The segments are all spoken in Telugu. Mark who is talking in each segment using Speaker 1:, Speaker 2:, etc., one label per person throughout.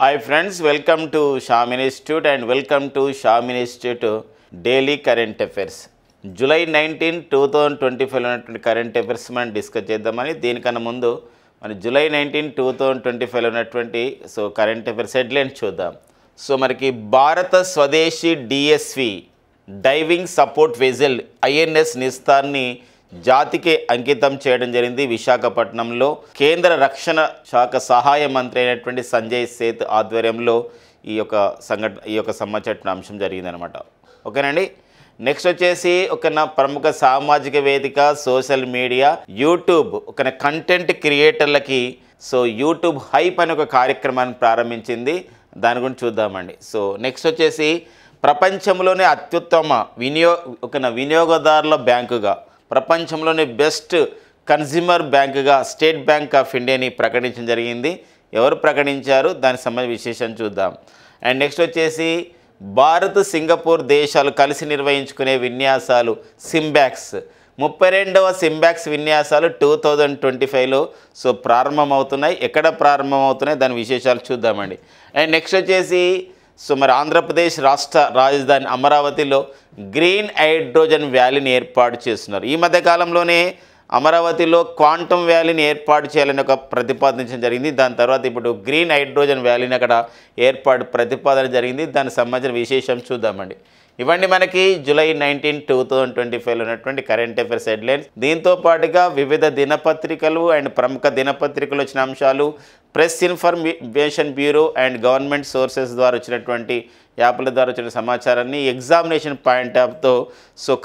Speaker 1: Hi friends, welcome to Shamin Institute and welcome to Shamin Institute Daily Current Affairs. July 19, 2025 ఉన్నటువంటి కరెంట్ అఫైర్స్ మనం డిస్కస్ చేద్దామని దీనికన్నా ముందు మన July 19, 2025 ఉన్నటువంటి కరెంట్ అఫైర్స్ హెడ్లైన్స్ చూద్దాం. మనకి భారత స్వదేశీ DSV diving support vessel INS నిస్తార్ని జాతికి అంకితం చేయడం జరిగింది విశాఖపట్నంలో. కేంద్ర రక్షణ శాఖ సహాయ మంత్రి అయినటువంటి సంజయ్ సేత్ ఆధ్వర్యంలో ఈ యొక్క సంబంధించిన అంశం జరిగిందనమాట. ఓకేనండి. నెక్స్ట్ వచ్చేసి ప్రముఖ సామాజిక వేదిక సోషల్ మీడియా యూట్యూబ్ కంటెంట్ క్రియేటర్లకి యూట్యూబ్ హైప్ అనే ఒక కార్యక్రమాన్ని ప్రారంభించింది. దాని గురించి చూద్దామండి. నెక్స్ట్ వచ్చేసి ప్రపంచంలోనే అత్యుత్తమ వినియోగదారుల బ్యాంకుగా ప్రపంచంలోని బెస్ట్ కన్జ్యూమర్ బ్యాంకుగా స్టేట్ బ్యాంక్ ఆఫ్ ఇండియాని ప్రకటించడం జరిగింది. ఎవరు ప్రకటించారు దానికి సంబంధించిన విశేషం చూద్దాం. అండ్ నెక్స్ట్ వచ్చేసి భారత్ సింగపూర్ దేశాలు కలిసి నిర్వహించుకునే విన్యాసాలు సింబాక్స్ 32వ సింబాక్స్ విన్యాసాలు 2025లో ప్రారంభమవుతున్నాయి. ఎక్కడ ప్రారంభమవుతున్నాయి దాని విశేషాలు చూద్దామండి. అండ్ నెక్స్ట్ వచ్చేసి మరి ఆంధ్రప్రదేశ్ రాష్ట్ర రాజధాని అమరావతిలో గ్రీన్ హైడ్రోజన్ వ్యాలీని ఏర్పాటు చేస్తున్నారు. ఈ మధ్యకాలంలోనే అమరావతిలో క్వాంటమ్ వ్యాలీని ఏర్పాటు చేయాలని ఒక ప్రతిపాదించడం జరిగింది. దాని తర్వాత ఇప్పుడు గ్రీన్ హైడ్రోజన్ వ్యాలీని అక్కడ ప్రతిపాదన జరిగింది. దానికి సంబంధించిన విశేషం చూద్దామండి. ఇవన్నీ మనకి July 19, 2025లో ఉన్నటువంటి కరెంట్ అఫైర్స్ హెడ్లైన్స్. దీంతో పాటుగా వివిధ దినపత్రికలు అండ్ ప్రముఖ దినపత్రికలు వచ్చిన అంశాలు, press information bureau and government sources ద్వారా వచ్చినటువంటి యాప్ల ద్వారా వచ్చిన సమాచారాన్ని ఎగ్జామినేషన్ పాయింట్ ఆఫ్తో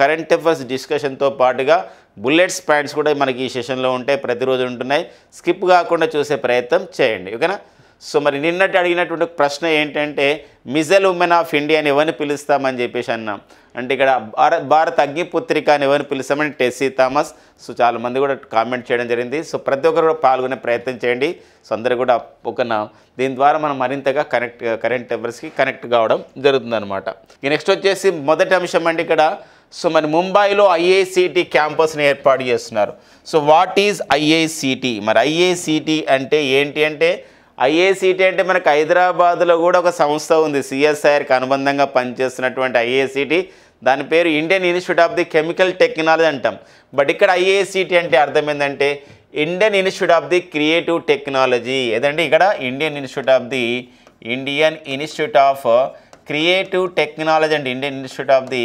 Speaker 1: కరెంట్ అఫైర్స్ డిస్కషన్తో పాటుగా బుల్లెట్స్ పాయింట్స్ కూడా మనకి ఈ సెషన్లో ఉంటాయి. ప్రతిరోజు ఉంటున్నాయి. స్కిప్ కాకుండా చూసే ప్రయత్నం చేయండి. ఓకేనా. మరి నిన్నటి అడిగినటువంటి ప్రశ్న ఏంటంటే మిజైల్ ఉమెన్ ఆఫ్ ఇండియా అని ఎవరిని పిలుస్తామని చెప్పేసి అన్నాం. అంటే ఇక్కడ భారత అగ్నిపుత్రిక అని ఎవరిని పిలుస్తామని టెస్సీ థామస్. చాలామంది కూడా కామెంట్ చేయడం జరిగింది. ప్రతి ఒక్కరు కూడా పాల్గొనే ప్రయత్నం చేయండి. అందరూ కూడా దీని ద్వారా మనం మరింతగా కరెంట్ అఫైర్స్కి కనెక్ట్ కావడం జరుగుతుందన్నమాట. నెక్స్ట్ వచ్చేసి మొదటి అంశం అంటే ఇక్కడ మరి ముంబైలో ఐఐసిటి క్యాంపస్ని ఏర్పాటు చేస్తున్నారు. What is IICT? మరి ఐఐసిటి అంటే ఏంటి అంటే ఐఐసిటి అంటే మనకు హైదరాబాద్లో కూడా ఒక సంస్థ ఉంది సిఎస్ఐఆర్కి అనుబంధంగా పనిచేస్తున్నటువంటి ఐఐసిటి. దాని పేరు Indian Institute of the Chemical Technology అంటాం. బట్ ఇక్కడ ఐఐసిటి అంటే అర్థం ఏంటంటే Indian Institute of the Creative Technology. ఏదంటే ఇక్కడ Indian Institute of Creative Technology అంటే Indian Institute of the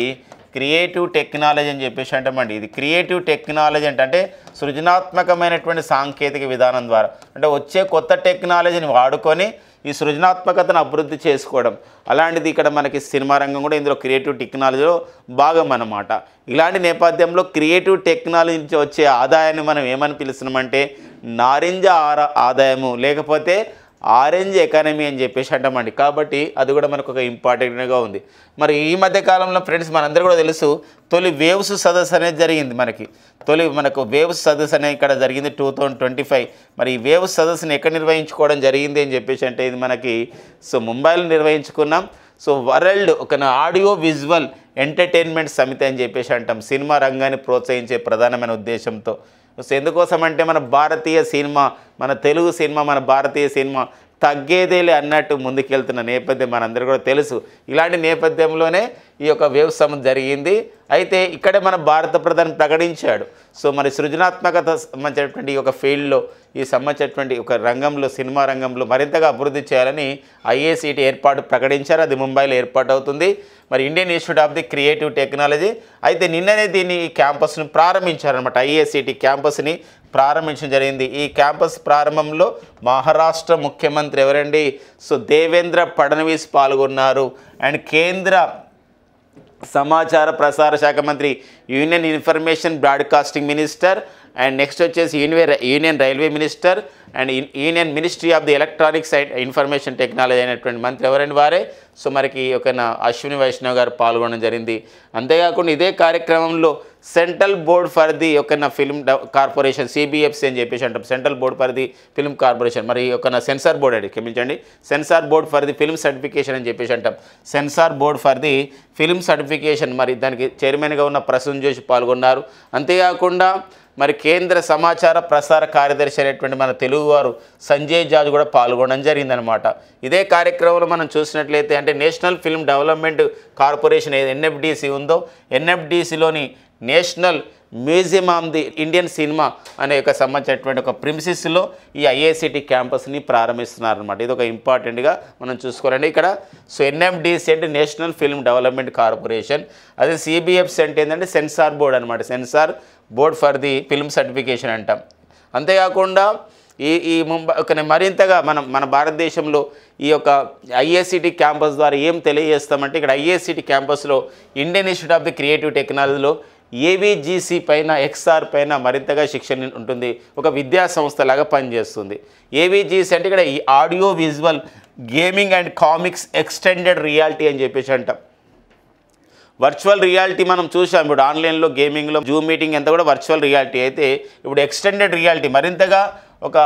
Speaker 1: Creative Technology అని చెప్పేసి అంటామండి. ఇది క్రియేటివ్ టెక్నాలజీ అంటే సృజనాత్మకమైనటువంటి సాంకేతిక విధానం ద్వారా అంటే వచ్చే కొత్త టెక్నాలజీని వాడుకొని ఈ సృజనాత్మకతను అభివృద్ధి చేసుకోవడం. అలాంటిది ఇక్కడ మనకి సినిమా రంగం కూడా ఇందులో క్రియేటివ్ టెక్నాలజీలో భాగం అన్నమాట. ఇలాంటి నేపథ్యంలో క్రియేటివ్ టెక్నాలజీ నుంచి వచ్చే ఆదాయాన్ని మనం ఏమని పిలుస్తున్నామంటే నారింజ ఆదాయము లేకపోతే ఆరెంజ్ ఎకానమీ అని చెప్పేసి అంటామండి. కాబట్టి అది కూడా మనకు ఒక ఇంపార్టెంట్గా ఉంది. మరి ఈ మధ్య కాలంలో ఫ్రెండ్స్ మనందరూ కూడా తెలుసు తొలి వేవ్స్ సదస్సు అనేది జరిగింది. మనకు వేవ్స్ సదస్సు అనేది ఇక్కడ జరిగింది 2025. మరి ఈ వేవ్స్ సదస్సుని ఎక్కడ నిర్వహించుకోవడం జరిగింది అని చెప్పేసి అంటే ఇది మనకి ముంబైలో నిర్వహించుకున్నాం. వరల్డ్ ఆడియో విజువల్ ఎంటర్టైన్మెంట్ సమితి అని చెప్పేసి అంటాం. సినిమా రంగాన్ని ప్రోత్సహించే ప్రధానమైన ఉద్దేశంతో. ఎందుకోసం అంటే మన భారతీయ సినిమా, మన తెలుగు సినిమా, మన భారతీయ సినిమా తగ్గేదేలే అన్నట్టు ముందుకెళ్తున్న నేపథ్యం మనందరూ కూడా తెలుసు. ఇలాంటి నేపథ్యంలోనే ఈ యొక్క వేవ్ సమిట్ జరిగింది. అయితే ఇక్కడే మన భారత ప్రధాని ప్రకటించాడు మరి సృజనాత్మకత సంబంధించినటువంటి ఈ యొక్క ఫీల్డ్లో ఈ సంబంధించినటువంటి ఒక రంగంలో సినిమా రంగంలో మరింతగా అభివృద్ధి చేయాలని ఐఐసిటి ఏర్పాటు ప్రకటించారు. అది ముంబైలో ఏర్పాటు అవుతుంది. మరి Indian Institute of the Creative technology అయితే నిన్ననే దీన్ని క్యాంపస్ను ప్రారంభించారనమాట. ఐఐసిటి క్యాంపస్ని ప్రారంభించడం జరిగింది. ఈ క్యాంపస్ ప్రారంభంలో మహారాష్ట్ర ముఖ్యమంత్రి ఎవరండి దేవేంద్ర ఫడ్నవీస్ పాల్గొన్నారు. అండ్ కేంద్ర సమాచార ప్రసార శాఖ మంత్రి union information broadcasting minister and next వచ్చేసి union railway minister and union ministry of the electronics and information technology అయినటువంటి మంత్రి ఎవరైనా వారే మనకి అశ్విని వైష్ణవ్ గారు పాల్గొనడం జరిగింది. అంతేకాకుండా ఇదే కార్యక్రమంలో central board for the film corporation CBFC అని చెప్పేసి అంటాం. Central board for the film corporation మరి సెన్సార్ బోర్డ్ అండి క్షమించండి censor board for the film certification అని చెప్పేసి అంటాం. Censor board for the film certification మరి దానికి చైర్మన్గా ఉన్న ప్రసూన్ జోషి పాల్గొన్నారు. అంతేకాకుండా మరి కేంద్ర సమాచార ప్రసార కార్యదర్శి అయినటువంటి మన తెలుగువారు సంజయ్ జాజ్ కూడా పాల్గొనడం జరిగిందనమాట. ఇదే కార్యక్రమంలో మనం చూసినట్లయితే అంటే నేషనల్ ఫిల్మ్ డెవలప్మెంట్ కార్పొరేషన్ ఏది ఎన్ఎఫ్డిసి ఉందో ఎన్ఎఫ్డిసిలోని national museum of the Indian cinema అనే ఒక సంబంధించినటువంటి ఒక ప్రిమిసిస్లో ఈ ఐఐసిటి క్యాంపస్ని ప్రారంభిస్తున్నారనమాట. ఇది ఒక ఇంపార్టెంట్గా మనం చూసుకోవాలండి ఇక్కడ. సో ఎన్ఎఫ్డిసి అంటే నేషనల్ ఫిల్మ్ డెవలప్మెంట్ కార్పొరేషన్, అదే సిబిఎఫ్సి అంటే ఏంటంటే సెన్సార్ బోర్డ్ అనమాట, censor board for the film certification అంటాం. అంతేకాకుండా ఈ ముంబై మరింతగా మన భారతదేశంలో ఈ యొక్క ఐఐసిటి క్యాంపస్ ద్వారా ఏం తెలియజేస్తామంటే ఇక్కడ ఐఐసిటి క్యాంపస్లో Indian Institute of the creative టెక్నాలజీలో ఏవిజిసి పైన ఎక్స్ఆర్ పైన మరింతగా శిక్షణ ఉంటుంది, ఒక విద్యా సంస్థలాగా పనిచేస్తుంది. ఏవిజిసి అంటే ఇక్కడ ఈ audio visual gaming and comics extended reality అని చెప్పేసి అంటాం. వర్చువల్ రియాలిటీ మనం చూసాం, ఇప్పుడు ఆన్లైన్లో గేమింగ్లో జూమ్ మీటింగ్ అంతా కూడా వర్చువల్ రియాలిటీ అయితే ఇప్పుడు ఎక్స్టెండెడ్ రియాలిటీ మరింతగా ఒక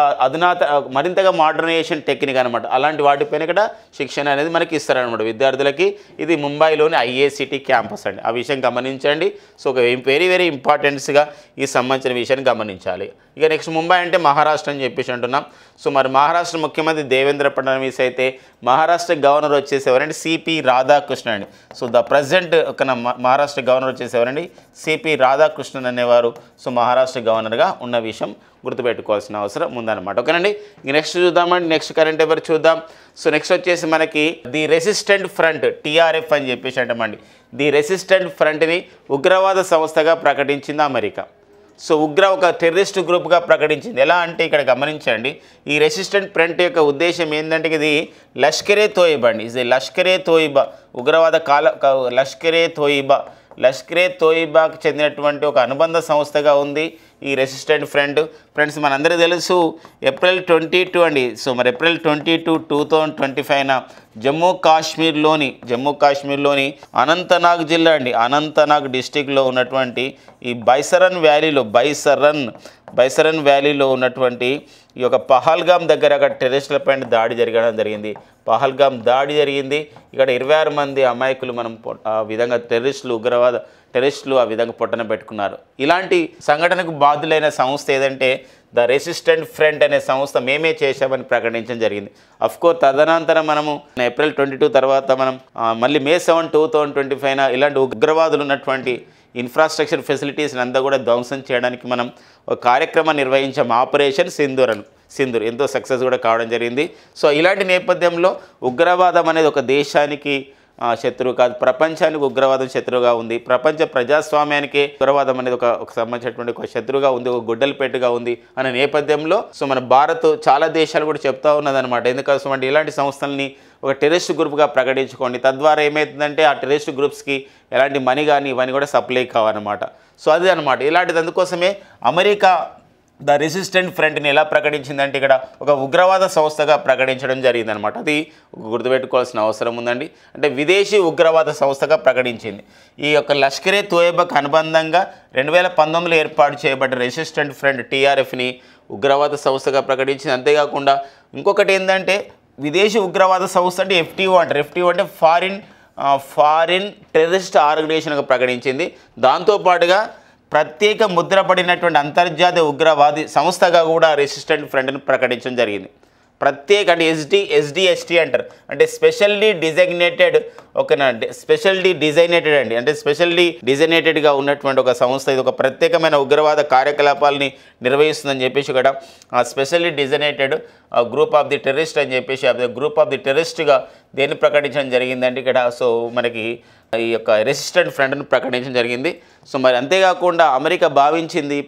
Speaker 1: మరింతగా మోడర్నైజేషన్ టెక్నిక్ అనమాట. అలాంటి వాటిపైన ఇక్కడ శిక్షణ అనేది మనకి ఇస్తారనమాట విద్యార్థులకి. ఇది ముంబైలోని ఐఐసిటి క్యాంపస్ అండి, ఆ విషయం గమనించండి. సో ఒక వెరీ వెరీ ఇంపార్టెంట్స్గా ఈ సంబంధించిన విషయాన్ని గమనించాలి. ఇక నెక్స్ట్ ముంబై అంటే మహారాష్ట్ర అని చెప్పేసి అంటున్నాం. సో మరి మహారాష్ట్ర ముఖ్యమంత్రి దేవేంద్ర ఫడ్నవీస్ అయితే మహారాష్ట్ర గవర్నర్ వచ్చేసి ఎవరండి సిపి రాధాకృష్ణన్ అండి. సో ద ప్రజెంట్ ఒక మహారాష్ట్ర గవర్నర్ వచ్చేసి ఎవరండి సిపి రాధాకృష్ణన్ అనేవారు సో మహారాష్ట్ర గవర్నర్గా ఉన్న విషయం గుర్తుపెట్టుకోవాల్సిన అవసరం ఉందన్నమాట. ఓకేనండి. ఇంక నెక్స్ట్ చూద్దామండి, నెక్స్ట్ కరెంట్ అఫైర్ చూద్దాం. సో నెక్స్ట్ వచ్చేసి మనకి ది రెసిస్టెంట్ ఫ్రంట్ టీఆర్ఎఫ్ అని చెప్పేసి అంటామండి. ది రెసిస్టెంట్ ఫ్రంట్ని ఉగ్రవాద సంస్థగా ప్రకటించింది అమెరికా. సో ఒక టెర్రరిస్ట్ గ్రూప్గా ప్రకటించింది. ఎలా అంటే ఇక్కడ గమనించండి, ఈ రెసిస్టెంట్ ఫ్రంట్ యొక్క ఉద్దేశం ఏంటంటే ఇది లష్కరే తోయిబా అండి. ఇది లష్కరే తోయిబా ఉగ్రవాద లష్కరే తోయిబాకు చెందినటువంటి ఒక అనుబంధ సంస్థగా ఉంది ఈ రెసిస్టెంట్ ఫ్రంట్. ఫ్రెండ్స్ మనందరికీ తెలుసు ఏప్రిల్ 22 అండి. సో మరి ఏప్రిల్ 22, 2025 జమ్మూ కాశ్మీర్లోని అనంతనాగ్ జిల్లా అండి, అనంతనాగ్ డిస్టిక్లో ఉన్నటువంటి ఈ బైసరన్ వ్యాలీలో ఉన్నటువంటి ఈ యొక్క పహల్గామ్ దగ్గర అక్కడ టెర్రరిస్టులపై దాడి జరిగింది. పహల్గామ్ దాడి జరిగింది. ఇక్కడ 26 మంది అమాయకులు మనం ఆ విధంగా టెర్రరిస్టులు ఆ విధంగా పొట్టన పెట్టుకున్నారు. ఇలాంటి సంఘటనకు బాధ్యులైన సంస్థ ఏదంటే ద రెసిస్టెంట్ ఫ్రంట్ అనే సంస్థ మేమే చేశామని ప్రకటించడం జరిగింది. అఫ్కోర్స్ తదనంతరం మనము ఏప్రిల్ 22 తర్వాత మనం మళ్ళీ May 7, 2025 ఇలాంటి ఉగ్రవాదులు ఉన్నటువంటి ఇన్ఫ్రాస్ట్రక్చర్ ఫెసిలిటీస్ని అంతా కూడా ధ్వంసం చేయడానికి మనం ఒక కార్యక్రమాన్ని నిర్వహించాం, ఆపరేషన్ సింధూర్ ఎంతో సక్సెస్ కూడా కావడం జరిగింది. సో ఇలాంటి నేపథ్యంలో ఉగ్రవాదం అనేది ఒక దేశానికి శత్రువు కాదు, ప్రపంచానికి ఉగ్రవాదం శత్రువుగా ఉంది. ప్రపంచ ప్రజాస్వామ్యానికి ఉగ్రవాదం అనేది ఒక సంబంధించినటువంటి ఒక శత్రువుగా ఉంది, ఒక గుడ్డలపెట్టుగా ఉంది అనే నేపథ్యంలో సో మన భారత్ చాలా దేశాలు కూడా చెప్తా ఉన్నదనమాట. ఎందుకోసం అంటే ఇలాంటి సంస్థల్ని ఒక టెర్రరిస్ట్ గ్రూప్గా ప్రకటించుకోండి, తద్వారా ఏమవుతుందంటే ఆ టెర్రరిస్ట్ గ్రూప్స్కి ఎలాంటి మనీ కానీ ఇవన్నీ కూడా సప్లై కావన్నమాట. సో అది అనమాట. ఇలాంటిది అందుకోసమే అమెరికా ద రెసిస్టెంట్ ఫ్రంట్ని ఎలా ప్రకటించిందంటే ఇక్కడ ఒక ఉగ్రవాద సంస్థగా ప్రకటించడం జరిగిందనమాట. అది గుర్తుపెట్టుకోవాల్సిన అవసరం ఉందండి. అంటే విదేశీ ఉగ్రవాద సంస్థగా ప్రకటించింది. ఈ యొక్క లష్కరే తోయబాకు అనుబంధంగా 2019లో ఏర్పాటు చేయబడ్డ రెసిస్టెంట్ ఫ్రంట్ టీఆర్ఎఫ్ని ఉగ్రవాద సంస్థగా ప్రకటించింది. అంతేకాకుండా ఇంకొకటి ఏంటంటే విదేశీ ఉగ్రవాద సంస్థ అంటే FTO అంటే ఫారిన్ టెర్రరిస్ట్ ఆర్గనైజేషన్గా ప్రకటించింది. దాంతోపాటుగా ప్రత్యేక ముద్రపడినటువంటి అంతర్జాతీయ ఉగ్రవాది సంస్థగా కూడా రెసిస్టెంట్ ఫ్రంట్ని ప్రకటించడం జరిగింది. ప్రత్యేక అంటే SDST అంటారు, అంటే స్పెషల్లీ డిజైనేటెడ్గా ఉన్నటువంటి ఒక సంస్థ. ఇది ఒక ప్రత్యేకమైన ఉగ్రవాద కార్యకలాపాలని నిర్వహిస్తుందని చెప్పేసి ఇక్కడ specially designated group of the terrorist అని చెప్పేసి గ్రూప్ ఆఫ్ ది టెర్రరిస్ట్గా దేన్ని ప్రకటించడం జరిగిందంటే ఇక్కడ సో మనకి ఈ యొక్క రెసిస్టెంట్ ఫ్రంట్ను ప్రకటించడం జరిగింది. సో మరి అంతేకాకుండా అమెరికా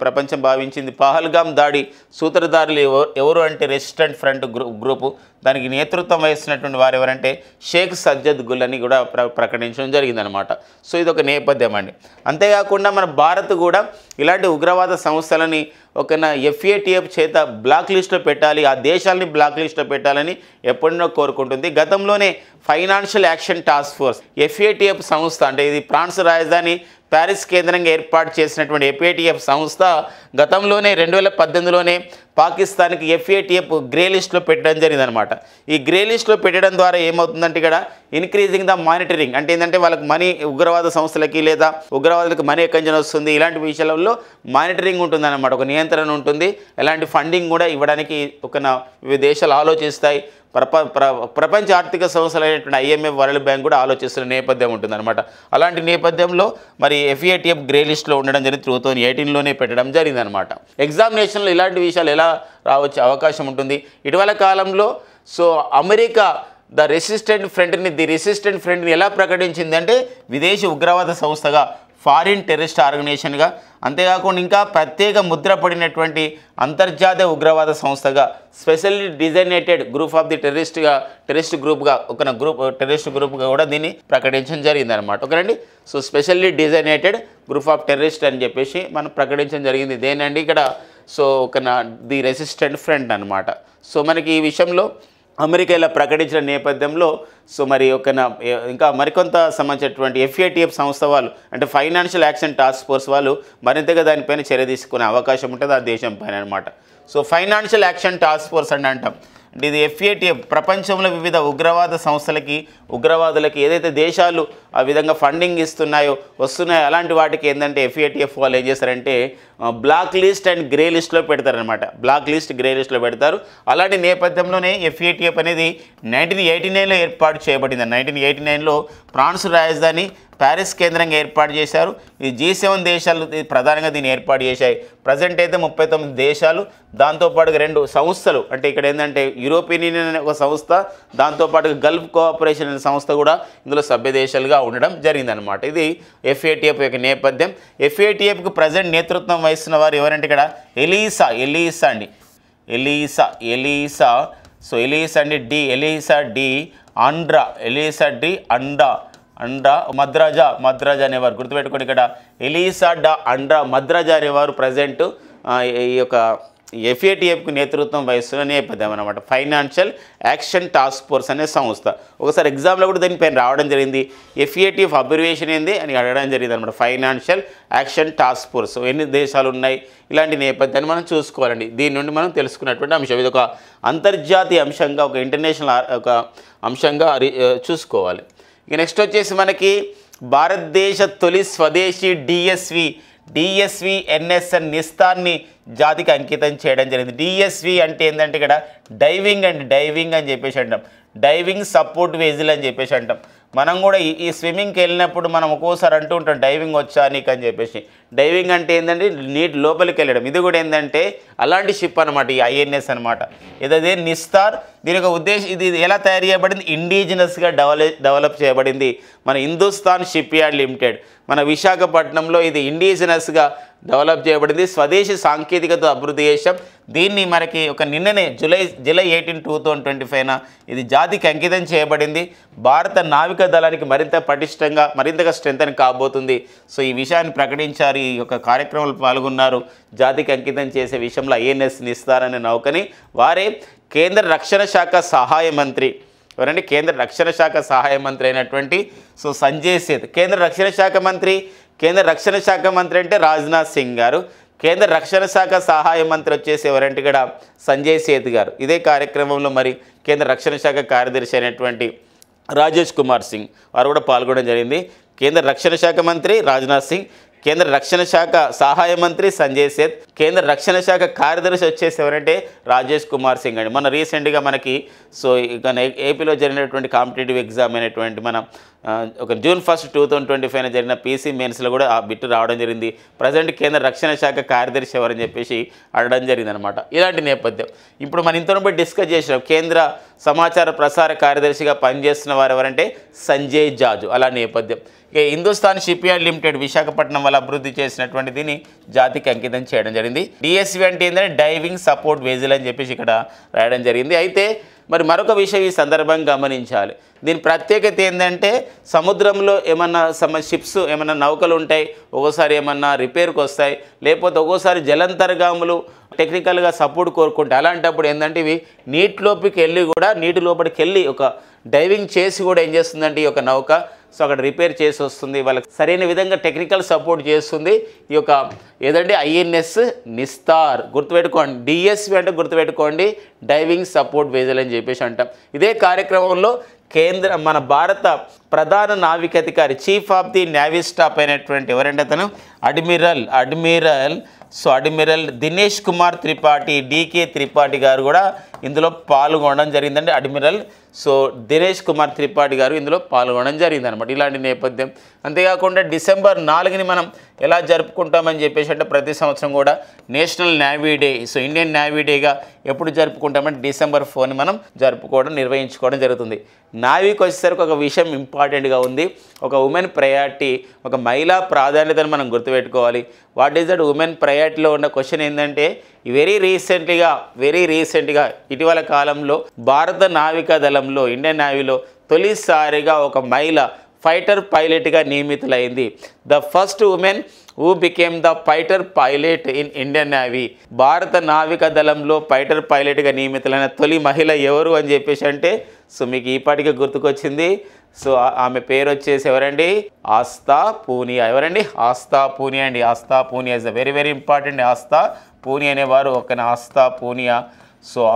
Speaker 1: ప్రపంచం భావించింది పహల్గామ్ దాడి సూత్రధారులు ఎవరు అంటే రెసిస్టెంట్ ఫ్రంట్ గ్రూపు, దానికి నేతృత్వం వహిస్తున్నటువంటి వారు ఎవరంటే షేక్ సజ్జద్ గుల్ అని కూడా ప్రకటించడం జరిగిందనమాట. సో ఇది ఒక నేపథ్యం అండి. అంతేకాకుండా మన భారత్ కూడా ఇలాంటి ఉగ్రవాద సంస్థలని ఒక FATF చేత బ్లాక్ లిస్ట్లో పెట్టాలి, ఆ దేశాలని బ్లాక్ లిస్ట్లో పెట్టాలని ఎప్పుడో కోరుకుంటుంది. గతంలోనే financial action task force FATF సంస్థ అంటే ఇది ఫ్రాన్స్ రాజధాని ప్యారిస్ కేంద్రంగా ఏర్పాటు చేసినటువంటి FATF సంస్థ గతంలోనే 2018లోనే పాకిస్తాన్కి FATF గ్రే లిస్ట్లో పెట్టడం జరిగిందనమాట. ఈ గ్రే లిస్ట్లో పెట్టడం ద్వారా ఏమవుతుందంటే ఇక్కడ ఇంక్రీజింగ్ ద మానిటరింగ్ అంటే ఏంటంటే వాళ్ళకి మనీ ఉగ్రవాద సంస్థలకి లేదా ఉగ్రవాదులకు మనీ ఎక్కడి నుంచి వస్తుంది ఇలాంటి విషయాలలో మానిటరింగ్ ఉంటుందన్నమాట. ఒక నియంత్రణ ఉంటుంది. ఎలాంటి ఫండింగ్ కూడా ఇవ్వడానికి వివిధ దేశాలు ఆలోచిస్తాయి. ప్రపంచ ఆర్థిక సంస్థలైనటువంటి IMF వరల్డ్ బ్యాంక్ కూడా ఆలోచిస్తున్న నేపథ్యం ఉంటుందన్నమాట. అలాంటి నేపథ్యంలో మరి FATF గ్రే లిస్ట్లో ఉండడం జరిగింది. 2018లోనే పెట్టడం జరిగిందనమాట. ఎగ్జామినేషన్లో ఇలాంటి విషయాలు ఎలా రావచ్చే అవకాశం ఉంటుంది. ఇటీవల కాలంలో అమెరికా ది రెసిస్టెంట్ ఫ్రంట్ని ఎలా ప్రకటించిందంటే విదేశీ ఉగ్రవాద సంస్థగా, ఫారిన్ టెర్రరిస్ట్ ఆర్గనైజేషన్గా, అంతేకాకుండా ఇంకా ప్రత్యేక ముద్ర పడినటువంటి అంతర్జాతీయ ఉగ్రవాద సంస్థగా, specially designated group of the terrorist గ్రూప్గా టెర్రరిస్ట్ గ్రూప్గా కూడా దీన్ని ప్రకటించడం జరిగిందనమాట. ఓకేనండి. Specially designated group of terrorist అని చెప్పేసి మనం ప్రకటించడం జరిగింది. దేనండి ఇక్కడ ది రెసిస్టెంట్ ఫ్రంట్ అనమాట. మనకి ఈ విషయంలో అమెరికా ఇలా ప్రకటించిన నేపథ్యంలో మరి ఇంకా మరికొంత సంబంధించినటువంటి FATF సంస్థ వాళ్ళు అంటే ఫైనాన్షియల్ యాక్షన్ టాస్క్ ఫోర్స్ వాళ్ళు మరింతగా దానిపైన చర్య తీసుకునే అవకాశం ఉంటుంది ఆ దేశం పైన అనమాట. ఫైనాన్షియల్ యాక్షన్ టాస్క్ ఫోర్స్ అని అంటాం. అంటే ఇది FATF ప్రపంచంలో వివిధ ఉగ్రవాద సంస్థలకి ఉగ్రవాదులకి ఏదైతే దేశాలు ఆ విధంగా ఫండింగ్ వస్తున్నాయో అలాంటి వాటికి ఏంటంటే FATF వాళ్ళు ఏం చేస్తారంటే బ్లాక్ లిస్ట్ అండ్ గ్రే లిస్ట్లో పెడతారనమాట. బ్లాక్ లిస్ట్, గ్రే లిస్ట్లో పెడతారు. అలాంటి నేపథ్యంలోనే FATF అనేది 1989లో ఏర్పాటు చేయబడింది. 1989లో ఫ్రాన్స్ రాజధాని ప్యారిస్ కేంద్రంగా ఏర్పాటు చేశారు. ఈ G7 దేశాలు ప్రధానంగా దీన్ని ఏర్పాటు చేశాయి. ప్రజెంట్ అయితే 39 దేశాలు, దాంతోపాటుగా 2 సంస్థలు అంటే ఇక్కడ ఏంటంటే యూరోపియన్ యూనియన్ అనే ఒక సంస్థ, దాంతోపాటుగా గల్ఫ్ కోఆపరేషన్ అనే సంస్థ కూడా ఇందులో సభ్య దేశాలుగా ఉండడం జరిగిందనమాట. ఇది FATF యొక్క నేపథ్యం. FATFకు ప్రజెంట్ నేతృత్వం వహిస్తున్న వారు ఎవరంటే ఇక్కడ ఎలీసా మద్రాజా అనేవారు గుర్తుపెట్టుకోండి. ఇక్కడ ఎలీసా డా అండ్రా మద్రాజా అనేవారు ప్రజెంట్ ఈ యొక్క FATFకు నేతృత్వం వహిస్తున్న నేపథ్యం అనమాట. ఫైనాన్షియల్ యాక్షన్ టాస్క్ ఫోర్స్ అనే సంస్థ. ఒకసారి ఎగ్జామ్లో కూడా దీనిపైన రావడం జరిగింది. FATF అబ్రివేషన్ ఏంది అని అడగడం జరిగింది అనమాట. ఫైనాన్షియల్ యాక్షన్ టాస్క్ ఫోర్స్ ఎన్ని దేశాలు ఉన్నాయి ఇలాంటి నేపథ్యాన్ని మనం చూసుకోవాలండి. దీని నుండి మనం తెలుసుకున్నటువంటి అంశం. ఇది ఒక అంతర్జాతీయ అంశంగా, ఒక ఇంటర్నేషనల్ అంశంగా చూసుకోవాలి. ఇక నెక్స్ట్ వచ్చేసి మనకి భారతదేశ తొలి స్వదేశీ DSV NSN నిస్తాన్ని జాతికి అంకితం చేయడం జరిగింది. DSV అంటే ఏంటంటే ఇక్కడ డైవింగ్ అని చెప్పేసి అంటాం. డైవింగ్ సపోర్ట్ వెజిల్ అని చెప్పేసి అంటాం. మనం కూడా ఈ స్విమ్మింగ్కి వెళ్ళినప్పుడు మనం ఒక్కోసారి అంటూ ఉంటాం డైవింగ్ వచ్చా నీకు అని చెప్పేసి. డైవింగ్ అంటే ఏంటంటే నీటి లోపలికి వెళ్ళడం. ఇది కూడా ఏంటంటే అలాంటి షిప్ అనమాట, ఈ INS అనమాట. ఇదే నిస్తార్. దీని యొక్క ఉద్దేశం ఇది ఎలా తయారు చేయబడింది, ఇండిజినస్గా డెవలప్ చేయబడింది. మన హిందుస్థాన్ షిప్ యార్డ్ లిమిటెడ్ మన విశాఖపట్నంలో ఇది ఇండిజినస్గా డెవలప్ చేయబడింది. స్వదేశీ సాంకేతికత అభివృద్ధి చేశాం. దీన్ని మనకి నిన్ననే జూలై 18, 2025 ఇది జాతికి అంకితం చేయబడింది. భారత నావికా దళానికి మరింత పటిష్టంగా, మరింతగా స్ట్రెంథన్ కాబోతుంది. ఈ విషయాన్ని ప్రకటించారు. ఈ యొక్క కార్యక్రమంలో పాల్గొన్నారు. జాతికి అంకితం చేసే విషయంలో INS నిస్తార్ అనే నౌకని వారే కేంద్ర రక్షణ శాఖ సహాయ మంత్రి ఎవరంటే కేంద్ర రక్షణ శాఖ సహాయ మంత్రి అయినటువంటి సంజయ్ సేత్. కేంద్ర రక్షణ శాఖ మంత్రి అంటే రాజ్నాథ్ సింగ్ గారు. కేంద్ర రక్షణ శాఖ సహాయ మంత్రి వచ్చేసి ఎవరంటే ఇక్కడ సంజయ్ సేత్ గారు. ఇదే కార్యక్రమంలో మరి కేంద్ర రక్షణ శాఖ కార్యదర్శి అయినటువంటి రాజేష్ కుమార్ సింగ్ వారు కూడా పాల్గొనడం జరిగింది. కేంద్ర రక్షణ శాఖ మంత్రి రాజ్నాథ్ సింగ్, కేంద్ర రక్షణ శాఖ సహాయ మంత్రి సంజయ్ సేత్, కేంద్ర రక్షణ శాఖ కార్యదర్శి వచ్చేసి ఎవరంటే రాజేష్ కుమార్ సింగ్ అండి. మన రీసెంట్గా మనకి ఏపీలో జరిగినటువంటి కాంపిటేటివ్ ఎగ్జామ్ అయినటువంటి June 1, 2025 జరిగిన PC మెయిన్స్లో కూడా ఆ బిట్ రావడం జరిగింది. ప్రజెంట్ కేంద్ర రక్షణ శాఖ కార్యదర్శి ఎవరని చెప్పేసి అడగడం జరిగింది అనమాట. ఇలాంటి నేపథ్యం ఇప్పుడు మన ఇంతలో డిస్కస్ చేసినాం. కేంద్ర సమాచార ప్రసార కార్యదర్శిగా పనిచేస్తున్న వారు ఎవరంటే సంజయ్ జాజు. అలా నేపథ్యం. ఇక Hindustan ship yard limited Visakhapatnam వల్ల అభివృద్ధి చేసినటువంటి దీన్ని జాతికి అంకితం చేయడం జరిగింది. DSV అంటే ఏంటంటే డైవింగ్ సపోర్ట్ వెజిల్ అని చెప్పేసి ఇక్కడ రాయడం జరిగింది. అయితే మరి మరొక విషయం ఈ సందర్భంగా గమనించాలి. దీని ప్రత్యేకత ఏంటంటే సముద్రంలో ఏమన్నా షిప్స్ ఏమన్నా నౌకలు ఉంటాయి, ఒక్కోసారి ఏమన్నా రిపేర్కి వస్తాయి, లేకపోతే ఒక్కోసారి జలంతర్గాములు టెక్నికల్గా సపోర్ట్ కోరుకుంటాయి. అలాంటప్పుడు ఏంటంటే ఇవి నీటి లోపలికి వెళ్ళి ఒక డైవింగ్ చేసి కూడా ఏం చేస్తుందంటే ఈ యొక్క నౌక సో అక్కడ రిపేర్ చేసి వస్తుంది, వాళ్ళకి సరైన విధంగా టెక్నికల్ సపోర్ట్ చేస్తుంది ఈ యొక్క ఏదంటే ఐఎన్ఎస్ నిస్తార్. గుర్తుపెట్టుకోండి, డిఎస్వి అంటే గుర్తుపెట్టుకోండి డైవింగ్ సపోర్ట్ వెజల్ అని చెప్పేసి అంటాం. ఇదే కార్యక్రమంలో మన భారత ప్రధాన నావికాధికారి chief of the navy staff అయినటువంటి ఎవరంటే అతను అడ్మిరల్ దినేష్ కుమార్ త్రిపాఠి, డికే త్రిపాఠి గారు కూడా ఇందులో పాల్గొనడం జరిగిందండి. అడ్మిరల్ దినేష్ కుమార్ త్రిపాఠి గారు ఇందులో పాల్గొనడం జరిగింది అనమాట. ఇలాంటి నేపథ్యం. అంతేకాకుండా డిసెంబర్ 4ని మనం ఎలా జరుపుకుంటామని చెప్పేసి అంటే ప్రతి సంవత్సరం కూడా national navy day. Indian navy డేగా ఎప్పుడు జరుపుకుంటామంటే డిసెంబర్ 4ని మనం నిర్వహించుకోవడం జరుగుతుంది. నావీకి వచ్చేసరికి ఒక విషయం ఇంపార్టెంట్గా ఉంది. ఒక ఉమెన్ ప్రయారిటీ, ఒక మహిళా ప్రాధాన్యతను మనం గుర్తుపెట్టుకోవాలి. వాట్ ఈస్ దట్ ఉమెన్ ప్రయారిటీలో ఉన్న క్వశ్చన్ ఏంటంటే వెరీ రీసెంట్గా ఇటీవల కాలంలో భారత నావికా దళంలో ఇండియన్ నేవీలో తొలిసారిగా ఒక మహిళ ఫైటర్ పైలట్గా నియమితులైంది. The first women who became the fighter pilot in Indian navy. భారత నావికా దళంలో ఫైటర్ పైలట్గా నియమితులైన తొలి మహిళ ఎవరు అని చెప్పేసి అంటే మీకు ఈపాటికి గుర్తుకొచ్చింది. ఆమె పేరు వచ్చేసి ఎవరండి? ఆస్థా పూనియా. ఎవరండి? ఆస్థా పూనియా అండి. Aastha Poonia is very very important. Aastha Poonia అనేవారు ఒక ఆస్థా పూనియా.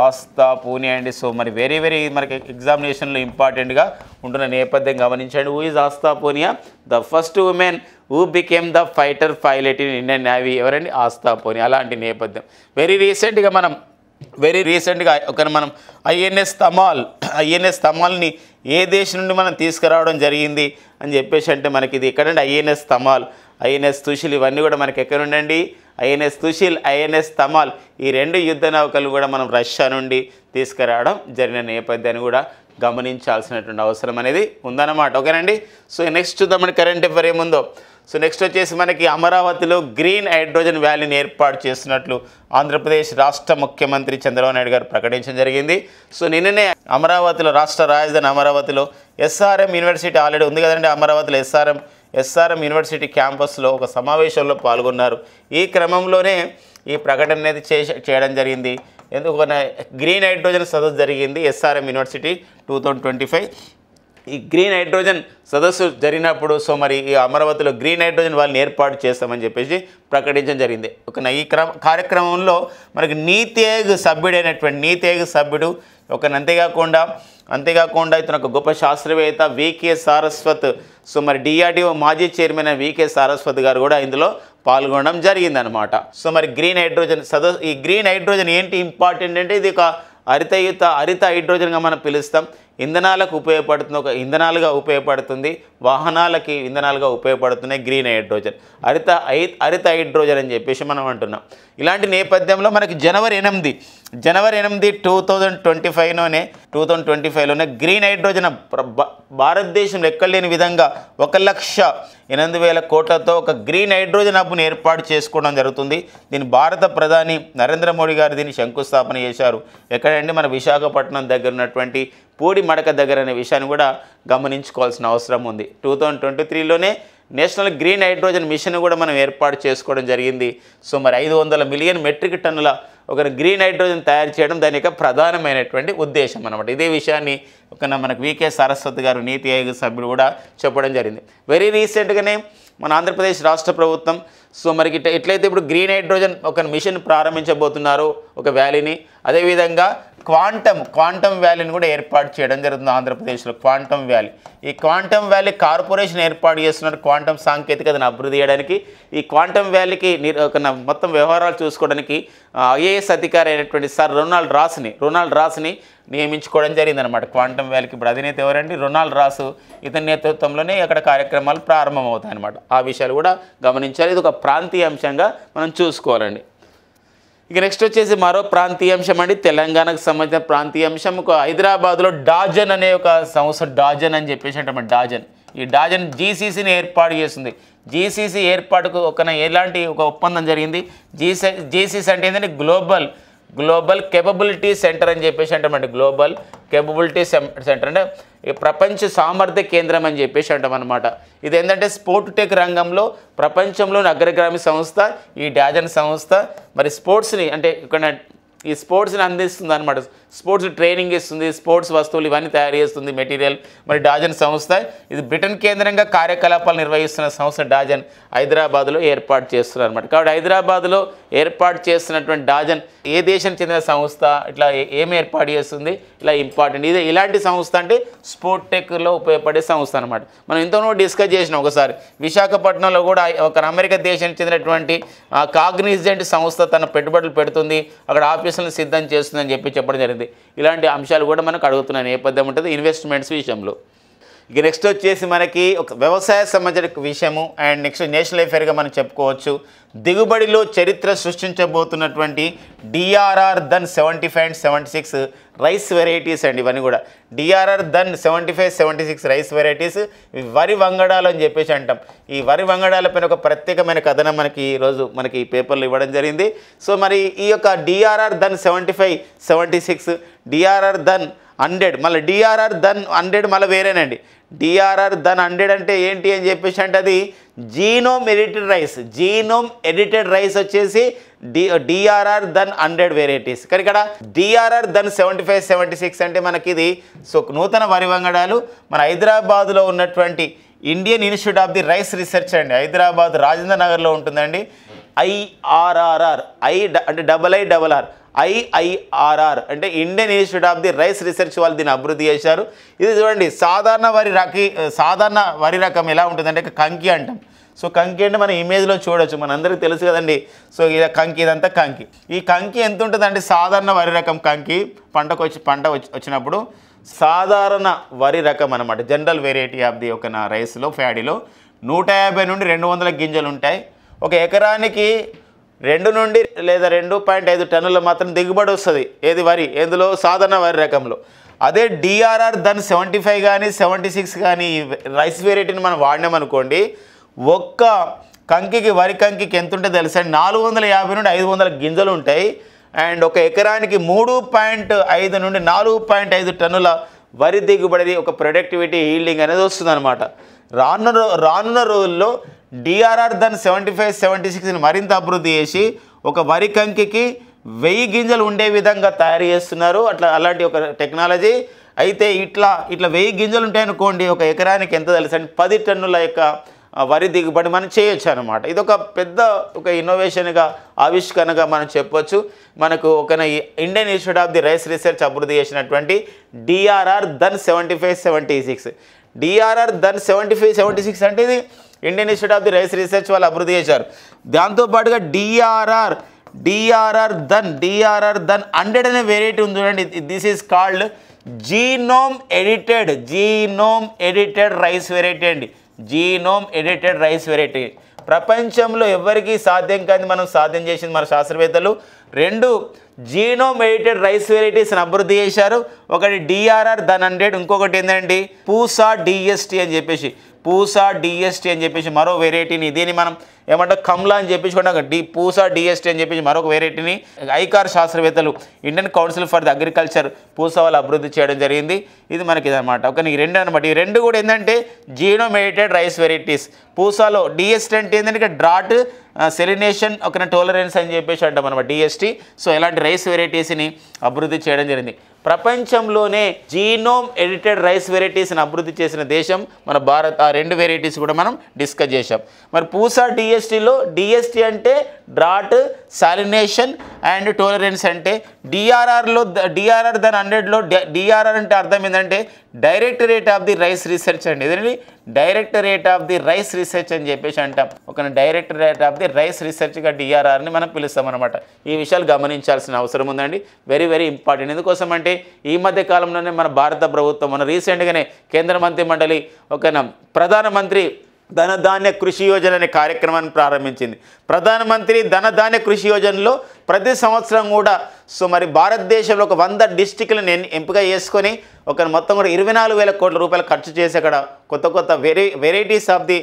Speaker 1: ఆస్థా పూనియా అండి. మరి వెరీ వెరీ మనకి ఎగ్జామినేషన్లో ఇంపార్టెంట్గా ఉంటున్న నేపథ్యం గమనించండి. Who is Aastha Poonia? The first women who became the fighter pilot in Indian navy. ఎవరండి? ఆస్థా పూనియా. అలాంటి నేపథ్యం. వెరీ రీసెంట్గా మనం ఐఎన్ఎస్ తమాల్ని ఏ దేశం నుండి మనం తీసుకురావడం జరిగింది అని చెప్పేసి అంటే మనకి ఇది ఎక్కడండి? ఐఎన్ఎస్ తమాల్, ఐఎన్ఎస్ తుషిల్ ఇవన్నీ కూడా మనకి ఎక్కడ ఉండండి? ఐఎన్ఎస్ తుషిల్, ఐఎన్ఎస్ తమాల్ ఈ 2 యుద్ధ నౌకలు కూడా మనం రష్యా నుండి తీసుకురావడం జరిగిన నేపథ్యాన్ని కూడా గమనించాల్సినటువంటి అవసరం అనేది ఉందన్నమాట. ఓకేనండి. నెక్స్ట్ చూద్దాం మన కరెంట్ అఫైర్ ఏముందో. నెక్స్ట్ వచ్చేసి మనకి అమరావతిలో గ్రీన్ హైడ్రోజన్ వ్యాలీని ఏర్పాటు చేస్తున్నట్లు ఆంధ్రప్రదేశ్ రాష్ట్ర ముఖ్యమంత్రి చంద్రబాబు నాయుడు గారు ప్రకటించడం జరిగింది. నిన్ననే అమరావతిలో రాష్ట్ర రాజధాని అమరావతిలో ఎస్ఆర్ఎం యూనివర్సిటీ ఆల్రెడీ ఉంది కదండి. అమరావతిలో ఎస్ఆర్ఎం యూనివర్సిటీ క్యాంపస్లో ఒక సమావేశంలో పాల్గొన్నారు. ఈ క్రమంలోనే ఈ ప్రకటన అనేది చేయడం జరిగింది. ఎందుకు గ్రీన్ హైడ్రోజన్ సదస్సు జరిగింది ఎస్ఆర్ఎం యూనివర్సిటీ 2025. ఈ గ్రీన్ హైడ్రోజన్ సదస్సు జరిగినప్పుడు మరి ఈ అమరావతిలో గ్రీన్ హైడ్రోజన్ వాళ్ళని ఏర్పాటు చేస్తామని చెప్పేసి ప్రకటించడం జరిగింది. ఈ కార్యక్రమంలో మనకి నీతి ఆయోగ్ సభ్యుడు అంతేకాకుండా ఇతను ఒక గొప్ప శాస్త్రవేత్త వికే సారస్వత్. మరి డిఆర్డిఓ మాజీ చైర్మన్ వికే సారస్వత్ గారు కూడా ఇందులో పాల్గొనడం జరిగిందనమాట. మరి గ్రీన్ హైడ్రోజన్ సదస్సు, ఈ గ్రీన్ హైడ్రోజన్ ఏంటి ఇంపార్టెంట్ అంటే ఇది ఒక హరిత హైడ్రోజన్ మనం పిలుస్తాం. ఇంధనాలకు ఉపయోగపడుతుంది, ఒక ఇంధనాలుగా ఉపయోగపడుతుంది, వాహనాలకి ఇంధనాలుగా ఉపయోగపడుతున్నాయి గ్రీన్ హైడ్రోజన్, హరిత హైడ్రోజన్ అని చెప్పేసి మనం అంటున్నాం. ఇలాంటి నేపథ్యంలో మనకి జనవరి 8 2025లోనే గ్రీన్ హైడ్రోజన్ భారతదేశంలో ఎక్కడలేని విధంగా 1,08,000 కోట్లతో ఒక గ్రీన్ హైడ్రోజన్ హబ్ను ఏర్పాటు చేసుకోవడం జరుగుతుంది. దీని భారత ప్రధాని నరేంద్ర మోడీ గారు దీన్ని శంకుస్థాపన చేశారు. ఎక్కడండి? మన విశాఖపట్నం దగ్గర ఉన్నటువంటి పూడి మడక దగ్గర అనే విషయాన్ని కూడా గమనించుకోవాల్సిన అవసరం ఉంది. 2023లోనే నేషనల్ గ్రీన్ హైడ్రోజన్ మిషన్ కూడా మనం ఏర్పాటు చేసుకోవడం జరిగింది. మరి 500 మిలియన్ మెట్రిక్ టన్నుల ఒక గ్రీన్ హైడ్రోజన్ తయారు చేయడం దాని యొక్క ప్రధానమైనటువంటి ఉద్దేశం అన్నమాట. ఇదే విషయాన్ని మనకు వికే సారస్వత్ గారు నీతి ఆయోగ్ సభ్యుడు కూడా చెప్పడం జరిగింది. వెరీ రీసెంట్గానే మన ఆంధ్రప్రదేశ్ రాష్ట్ర ప్రభుత్వం మరి ఎట్లయితే ఇప్పుడు గ్రీన్ హైడ్రోజన్ ఒక మిషన్ ప్రారంభించబోతున్నారో ఒక వ్యాలీని, అదేవిధంగా క్వాంటమ్ వ్యాలీని కూడా ఏర్పాటు చేయడం జరుగుతుంది ఆంధ్రప్రదేశ్లో. క్వాంటమ్ వ్యాలీ, ఈ క్వాంటమ్ వ్యాలీ కార్పొరేషన్ ఏర్పాటు చేస్తున్నారు క్వాంటమ్ సాంకేతికతను అభివృద్ధి చేయడానికి. ఈ క్వాంటమ్ వ్యాలీకి మొత్తం వ్యవహారాలు చూసుకోవడానికి ఐఏఎస్ అధికారి అయినటువంటి సార్ రొనాల్డ్ రాస్ని నియమించుకోవడం జరిగిందనమాట. క్వాంటమ్ వ్యాలీకి ఇప్పుడు అధినేత ఎవరండి? Ronald Ross. ఇతని నేతృత్వంలోనే అక్కడ కార్యక్రమాలు ప్రారంభమవుతాయి అన్నమాట. ఆ విషయాలు కూడా గమనించాలి. ఇది ఒక ప్రాంతీయ అంశంగా మనం చూసుకోవాలండి. ఇక నెక్స్ట్ వచ్చేసి మరో ప్రాంతీయ అంశం అండి, తెలంగాణకు సంబంధించిన ప్రాంతీయ అంశం. హైదరాబాద్లో డాజన్ అనే ఒక సంస్థ, డాజన్ అని చెప్పేసి అంటే ఈ డాజన్ జీసీసీని ఏర్పాటు చేస్తుంది. జీసీసీ ఏర్పాటుకు ఎలాంటి ఒక ఒప్పందం జరిగింది. జీసీసీ అంటే ఏంటంటే గ్లోబల్ కేపబిలిటీ సెంటర్ అని చెప్పేసి అంటామండి. గ్లోబల్ కేపబిలిటీ సెంటర్ అంటే ప్రపంచ సామర్థ్య కేంద్రం అని చెప్పేసి అంటాం అనమాట. ఇది ఏంటంటే స్పోర్ట్ టెక్ రంగంలో ప్రపంచంలోని అగ్రగామి సంస్థ ఈ డాజన్ సంస్థ. మరి స్పోర్ట్స్ని అంటే ఇక్కడ ఈ స్పోర్ట్స్ని అందిస్తుంది అనమాట. స్పోర్ట్స్ ట్రైనింగ్ ఇస్తుంది, స్పోర్ట్స్ వస్తువులు ఇవన్నీ తయారు చేస్తుంది మెటీరియల్. మరి డాజన్ సంస్థ ఇది బ్రిటన్ కేంద్రంగా కార్యకలాపాలు నిర్వహిస్తున్న సంస్థ డాజన్ హైదరాబాద్లో ఏర్పాటు చేస్తున్నారు అనమాట. కాబట్టి హైదరాబాద్లో ఏర్పాటు చేస్తున్నటువంటి డాజన్ ఏ దేశానికి చెందిన సంస్థ, ఇట్లా ఏం ఏర్పాటు చేస్తుంది, ఇలా ఇంపార్టెంట్. ఇది ఇలాంటి సంస్థ అంటే స్పోర్ట్ టెక్లో ఉపయోగపడే సంస్థ అనమాట. మనం ఇంతలో డిస్కస్ చేసినాం ఒకసారి. విశాఖపట్నంలో కూడా ఒక అమెరికా దేశానికి చెందినటువంటి కాగ్నిజెంట్ సంస్థ తన పెట్టుబడులు పెడుతుంది, అక్కడ ఆఫీసులను సిద్ధం చేస్తుందని చెప్పడం జరిగింది. ఇలాంటి అంశాలు కూడా మనకు అడుగుతున్న నేపథ్యం ఉంటుంది ఇన్వెస్ట్మెంట్స్ విషయంలో. ఇక నెక్స్ట్ వచ్చేసి మనకి ఒక వ్యవసాయ సంబంధించిన విషయము అండ్ నెక్స్ట్ నేషనల్ అఫేర్గా మనం చెప్పుకోవచ్చు. దిగుబడిలో చరిత్ర సృష్టించబోతున్నటువంటి DRR Dhan 75 and 76 rice varieties అండి. ఇవన్నీ కూడా డిఆర్ఆర్ ధన్ 75, 76 రైస్ వెరైటీస్, వరి వంగడాలు అని చెప్పేసి అంటాం. ఈ వరి వంగడాలపైన ఒక ప్రత్యేకమైన కథనం మనకి ఈరోజు మనకి పేపర్లో ఇవ్వడం జరిగింది. సో మరి ఈ యొక్క డిఆర్ఆర్ ధన్ 75, 76, డిఆర్ఆర్ ధన్ 100, మళ్ళీ డిఆర్ఆర్ ధన్ 100 మళ్ళీ వేరేనండి. డిఆర్ఆర్ ధన్ 100 అంటే ఏంటి అని చెప్పేసి అంటే అది genome edited rice. Genome edited rice వచ్చేసి డిఆర్ఆర్ ధన్ 100 వెరైటీస్. కానీ ఇక్కడ డిఆర్ఆర్ ధన్ 75, 76 అంటే మనకి ఇది సో నూతన వరి వంగడాలు మన హైదరాబాద్లో ఉన్నటువంటి Indian Institute of the rice research అండి. హైదరాబాద్ రాజేంద్ర నగర్లో ఉంటుందండి. IRRR, ఐ అంటే IIRR, IIRR అంటే Indian Institute of the rice research వాళ్ళు దీన్ని అభివృద్ధి చేశారు. ఇది చూడండి సాధారణ వరి రకం ఎలా ఉంటుందంటే కంకి అంటాం. సో కంకి అంటే మన ఇమేజ్లో చూడొచ్చు, మనందరికీ తెలుసు కదండి. సో ఇది కంకి, ఇదంతా కంకి. ఈ కంకి ఎంత ఉంటుందంటే సాధారణ వరి రకం కంకి పంట వచ్చినప్పుడు సాధారణ వరి రకం అనమాట. జనరల్ వెరైటీ ఆఫ్ ది ఒక రైస్లో ఫ్యాడీలో 150 నుండి 200 గింజలు ఉంటాయి. ఒక ఎకరానికి 2 నుండి లేదా 2.5 టన్నుల మాత్రం దిగుబడి వస్తుంది. ఏది వరి, ఎందులో సాధారణ వరి రకంలో. అదే డిఆర్ఆర్ ధన్ 75 కానీ 76 కానీ రైస్ వెరైటీని మనం వాడినామనుకోండి, ఒక్క కంకికి వరి కంకికి ఎంత ఉంటే తెలుసా, 450 నుండి 500 గింజలు ఉంటాయి. అండ్ ఒక ఎకరానికి 3.5 నుండి 4.5 టన్నుల వరి దిగుబడి, ఒక ప్రొడక్టివిటీ ఈల్డింగ్ అనేది వస్తుంది అనమాట. రానున్న రోజుల్లో డిఆర్ఆర్ ధన్ 75, 76ని మరింత అభివృద్ధి చేసి ఒక వరి కంకికి 1000 గింజలు ఉండే విధంగా తయారు చేస్తున్నారు. అలాంటి ఒక టెక్నాలజీ. అయితే ఇట్లా 1000 గింజలు ఉంటాయనుకోండి, ఒక ఎకరానికి ఎంత తెలుసా, 10 టన్నుల యొక్క వరి దిగుబడి మనం చేయొచ్చు అనమాట. ఇది ఒక పెద్ద ఒక ఇన్నోవేషన్గా, ఆవిష్కరణగా మనం చెప్పొచ్చు. మనకు ఒక Indian Institute of the rice research అభివృద్ధి చేసినటువంటి డిఆర్ఆర్ ధన్ 75, 76. డిఆర్ఆర్ ధన్ 75, 76 అంటే ఇది Indian Institute of the rice research వాళ్ళు అభివృద్ధి చేశారు. దాంతోపాటుగా డిఆర్ఆర్ ధన్ 100 అనే వెరైటీ ఉంది చూడండి. This is called genome edited rice variety అండి. జీనోమ్ ఎడిటెడ్ రైస్ వెరైటీ ప్రపంచంలో ఎవరికి సాధ్యం కాదు, మనం సాధ్యం చేసింది మన శాస్త్రవేత్తలు. 2 జీనోమ్ ఎడిటెడ్ రైస్ వెరైటీస్ని అభివృద్ధి చేశారు. ఒకటి డిఆర్ఆర్ ధన్ 100, ఇంకొకటి ఏంటంటే పూసా డిఎస్టీ అని చెప్పేసి మరో వెరైటీని, దీన్ని మనం ఏమంటాం కమ్లా అని చెప్పేసి పూసా డిఎస్టీ అని చెప్పేసి మరొక వెరైటీని ఐకార్ శాస్త్రవేత్తలు Indian council for the agriculture Pusa వాళ్ళు అభివృద్ధి చేయడం జరిగింది. ఇది మనకి ఇదనమాట. ఒక ఈ 2 అనమాట. ఈ 2 కూడా ఏంటంటే జీనోమ్ ఎడిటెడ్ రైస్ వెరైటీస్. పూసాలో డిఎస్టీ అంటే ఏంటంటే డ్రాట్ సెలినేషన్ ఒక టోలరెన్స్ అని చెప్పేసి అంటాం అనమాట డిఎస్టీ. సో ఇలాంటి రైస్ వెరైటీస్ని అభివృద్ధి చేయడం జరిగింది. ప్రపంచంలోనే జీనోమ్ ఎడిటెడ్ రైస్ వెరైటీస్ని అభివృద్ధి చేసిన దేశం మన భారత్. ఆ 2 వెరైటీస్ కూడా మనం డిస్కస్ చేసాం. మరి పూసా డిఎస్టీలో డిఎస్టీ అంటే డ్రాట్, సాలినేషన్ అండ్ టోలరెన్స్ అంటే డిఆర్ఆర్ ధన్ 100లో డిఆర్ఆర్ అంటే అర్థం ఏంటంటే directorate of the rice research అండి. ఇదండి directorate of the rice research అని చెప్పేసి అంటాం. ఒక డైరెక్టరేట్ ఆఫ్ ది రైస్ రీసెర్చ్గా డిఆర్ఆర్ని మనం పిలుస్తాం అనమాట. ఈ విషయాలు గమనించాల్సిన అవసరం ఉందండి. Very very important. ఎందుకోసం అంటే ఈ మధ్య కాలంలోనే మన భారత ప్రభుత్వం మన రీసెంట్గానే కేంద్ర మంత్రి మండలి ఒక ప్రధానమంత్రి ధనధాన్య కృషి యోజన అనే కార్యక్రమాన్ని ప్రారంభించింది. ప్రధానమంత్రి ధనధాన్య కృషి యోజనలో ప్రతి సంవత్సరం కూడా సో మరి భారతదేశంలో ఒక 100 డిస్ట్రిక్ట్లను ఎంపిక చేసుకొని ఒక మొత్తం కూడా 24,000 కోట్ల రూపాయలు ఖర్చు చేసి అక్కడ కొత్త వెరైటీస్ ఆఫ్ ది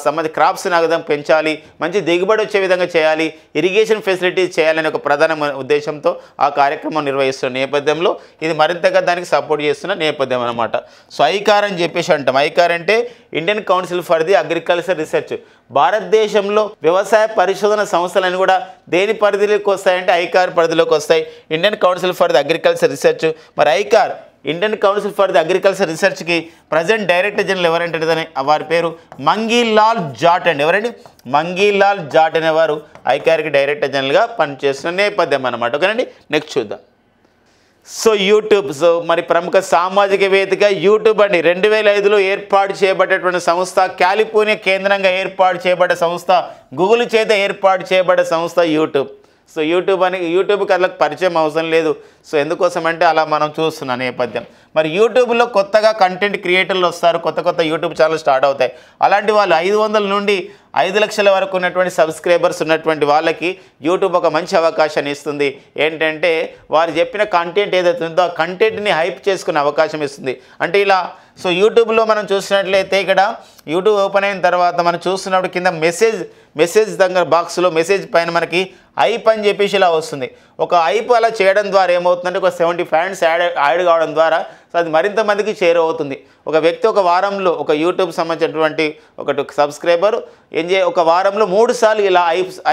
Speaker 1: సంబంధించి క్రాప్స్ నగదం పెంచాలి, మంచి దిగుబడి వచ్చే విధంగా చేయాలి, ఇరిగేషన్ ఫెసిలిటీస్ చేయాలని ఒక ప్రధాన ఉద్దేశంతో ఆ కార్యక్రమం నిర్వహిస్తున్న నేపథ్యంలో ఇది మరింతగా దానికి సపోర్ట్ చేస్తున్న నేపథ్యం అనమాట. సో ఐకార్ అని చెప్పేసి అంటాం. ఐకార్ అంటే Indian council for the agriculture research. భారతదేశంలో వ్యవసాయ పరిశోధన సంస్థలన్నీ కూడా దేని పరిధిలోకి వస్తాయంటే ఐకార్ పరిధిలోకి వస్తాయి. Indian council for the agriculture research. మరి ICAR Indian council for the agriculture రీసెర్చ్కి ప్రజెంట్ డైరెక్టర్ జనరల్ ఎవరంటే వారి పేరు మంగీలాల్ జాట్ అండి. ఎవరండి? మంగీలాల్ జాట్ అనేవారు ఐకార్కి డైరెక్టర్ జనరల్గా పనిచేస్తున్న నేపథ్యం అన్నమాట. ఓకేనండి, నెక్స్ట్ చూద్దాం. సో యూట్యూబ్, సో మరి ప్రముఖ సామాజిక వేదిక యూట్యూబ్ అండి. 2005లో ఏర్పాటు చేయబడ్డటువంటి సంస్థ, కాలిఫోర్నియా కేంద్రంగా ఏర్పాటు చేయబడ్డ సంస్థ, గూగుల్ చేత ఏర్పాటు చేయబడ్డ సంస్థ యూట్యూబ్. సో యూట్యూబ్కి అట్లా పరిచయం అవసరం లేదు. సో ఎందుకోసం అంటే అలా మనం చూస్తున్నాం నేపథ్యం. మరి యూట్యూబ్లో కొత్తగా కంటెంట్ క్రియేటర్లు వస్తారు, కొత్త యూట్యూబ్ ఛానల్ స్టార్ట్ అవుతాయి. అలాంటి వాళ్ళు 500 నుండి 5 లక్షల వరకు ఉన్నటువంటి సబ్స్క్రైబర్స్ ఉన్నటువంటి వాళ్ళకి యూట్యూబ్ ఒక మంచి అవకాశాన్ని ఇస్తుంది. ఏంటంటే వారు చెప్పిన కంటెంట్ ఏదైతే ఉందో ఆ కంటెంట్ని హైప్ చేసుకునే అవకాశం ఇస్తుంది. అంటే ఇలా సో యూట్యూబ్లో మనం చూసినట్లయితే ఇక్కడ యూట్యూబ్ ఓపెన్ అయిన తర్వాత మనం చూస్తున్నప్పుడు కింద మెసేజ్ దగ్గర బాక్స్లో మెసేజ్ పైన మనకి ఐప్ అని చెప్పేసి ఇలా వస్తుంది. ఒక ఐప్ అలా చేయడం ద్వారా ఏమవుతుందంటే ఒక 70 ఫ్యాన్స్ యాడ్ కావడం ద్వారా సో అది మరింత మందికి చేరువవుతుంది. ఒక వ్యక్తి ఒక వారంలో ఒక యూట్యూబ్ సంబంధించినటువంటి ఒక సబ్స్క్రైబర్ ఒక వారంలో 3 సార్లు ఇలా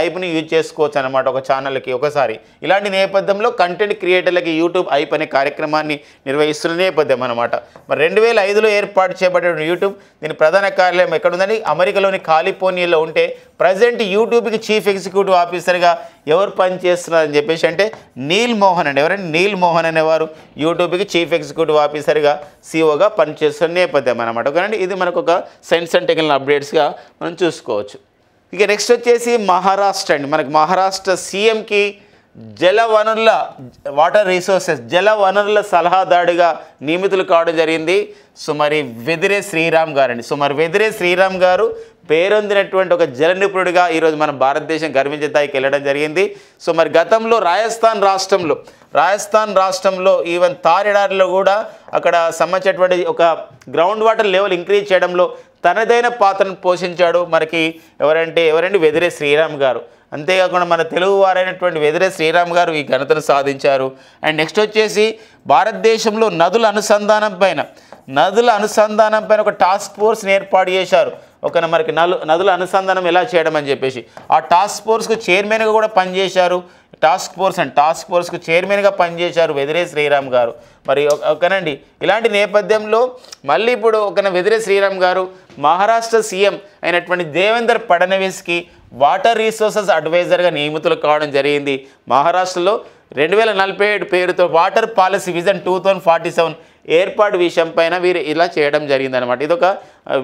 Speaker 1: ఐప్ని యూజ్ చేసుకోవచ్చు అనమాట ఒక ఛానల్కి ఒకసారి. ఇలాంటి నేపథ్యంలో కంటెంట్ క్రియేటర్లకి యూట్యూబ్ ఐప్ అనే కార్యక్రమాన్ని నిర్వహిస్తున్న నేపథ్యం అనమాట. మరి 2005లో ఏర్పాటు చేయబడిన యూట్యూబ్ దీని ప్రధాన కార్యాలయం ఎక్కడుందని అమెరికాలోని కాలిఫోర్నియాలో ఉంటే ప్రజెంట్ యూట్యూబ్కి చీఫ్ ఎగ్జిక్యూటివ్ ఆఫీసర్గా ఎవరు పనిచేస్తున్నారని చెప్పేసి అంటే నీల్ మోహన్ అండి. ఎవరంటే నీల్ మోహన్ అనేవారు యూట్యూబ్కి చీఫ్ ఎగ్జిక్యూటివ్ ఆఫీసర్గా సిఓగా పనిచేస్తున్న నేపథ్యం అనమాట. ఓకేనండి, ఇది మనకు ఒక సైన్స్ అండ్ టెక్నికల్ అప్డేట్స్గా మనం చూసుకోవచ్చు. ఇక నెక్స్ట్ వచ్చేసి మహారాష్ట్ర అండి. మనకు మహారాష్ట్ర సీఎంకి వాటర్ రిసోర్సెస్ జల వనరుల సలహాదారుడిగా నియమితులు కావడం జరిగింది. సో మరి వెదిరే శ్రీరామ్ గారు అండి. సో మరి వెదిరే శ్రీరామ్ గారు పేరొందినటువంటి ఒక జల నిపుణుడిగా ఈరోజు మన భారతదేశం గర్వించే స్థాయికి వెళ్ళడం జరిగింది. సో మరి గతంలో రాజస్థాన్ రాష్ట్రంలో ఈవెన్ తారెడారిలో కూడా అక్కడ సంబంధించినటువంటి ఒక గ్రౌండ్ వాటర్ లెవెల్ ఇంక్రీజ్ చేయడంలో తనదైన పాత్రను పోషించాడు మనకి ఎవరండి వెదిరే శ్రీరామ్ గారు. అంతేకాకుండా మన తెలుగు వారైనటువంటి వెదిరే శ్రీరామ్ గారు ఈ ఘనతను సాధించారు. అండ్ నెక్స్ట్ వచ్చేసి భారతదేశంలో నదుల అనుసంధానం పైన ఒక టాస్క్ ఫోర్స్ని ఏర్పాటు చేశారు. మనకి నదుల అనుసంధానం ఎలా చేయడం అని చెప్పేసి ఆ టాస్క్ ఫోర్స్కు చైర్మన్గా కూడా పనిచేశారు. టాస్క్ ఫోర్స్కు చైర్మన్గా పనిచేశారు వెదిరే శ్రీరామ్ గారు. మరి ఓకేనండి, ఇలాంటి నేపథ్యంలో మళ్ళీ ఇప్పుడు వెదిరే శ్రీరామ్ గారు మహారాష్ట్ర సీఎం అయినటువంటి దేవేంద్ర ఫడ్నవీస్కి వాటర్ రిసోర్సెస్ అడ్వైజర్గా నియమితులు కావడం జరిగింది. మహారాష్ట్రలో 2047 పేరుతో వాటర్ పాలసీ విజన్ 2047 ఏర్పాటు విషయం పైన వీరు ఇలా చేయడం జరిగిందనమాట.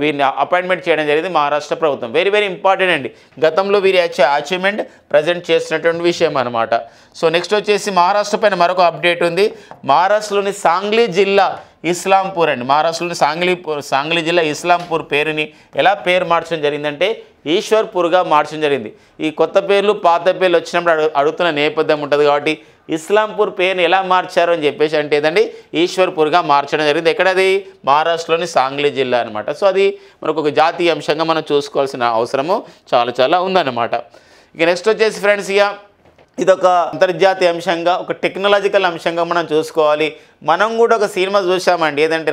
Speaker 1: వీరిని అపాయింట్మెంట్ చేయడం జరిగింది మహారాష్ట్ర ప్రభుత్వం. వెరీ వెరీ ఇంపార్టెంట్ అండి. గతంలో వీరి అచీవ్మెంట్ ప్రజెంట్ చేసినటువంటి విషయం అనమాట. సో నెక్స్ట్ వచ్చేసి మహారాష్ట్ర పైన మరొక అప్డేట్ ఉంది. మహారాష్ట్రలోని సాంగ్లీ జిల్లా ఇస్లాంపూర్ అండి. మహారాష్ట్రలోని సాంగ్లీ జిల్లా ఇస్లాంపూర్ పేరుని ఎలా పేరు మార్చడం జరిగిందంటే ఈశ్వర్పూర్గా మార్చడం జరిగింది. ఈ కొత్త పేర్లు పాత పేర్లు వచ్చినప్పుడు అడుగుతున్న నేపథ్యం ఉంటుంది కాబట్టి ఇస్లాంపూర్ పేరుని ఎలా మార్చారు అని చెప్పేసి అంటే ఏదండి ఈశ్వర్పూర్గా మార్చడం జరిగింది. ఎక్కడది? మహారాష్ట్రలోని సాంగ్లీ జిల్లా అనమాట. సో అది మనకు ఒక జాతీయ అంశంగా మనం చూసుకోవాల్సిన అవసరము చాలా ఉందన్నమాట. ఇక నెక్స్ట్ వచ్చేసి ఫ్రెండ్స్, ఇదొక అంతర్జాతీయ అంశంగా ఒక టెక్నాలజికల్ అంశంగా మనం చూసుకోవాలి. మనం కూడా ఒక సినిమా చూసామండి, ఏదంటే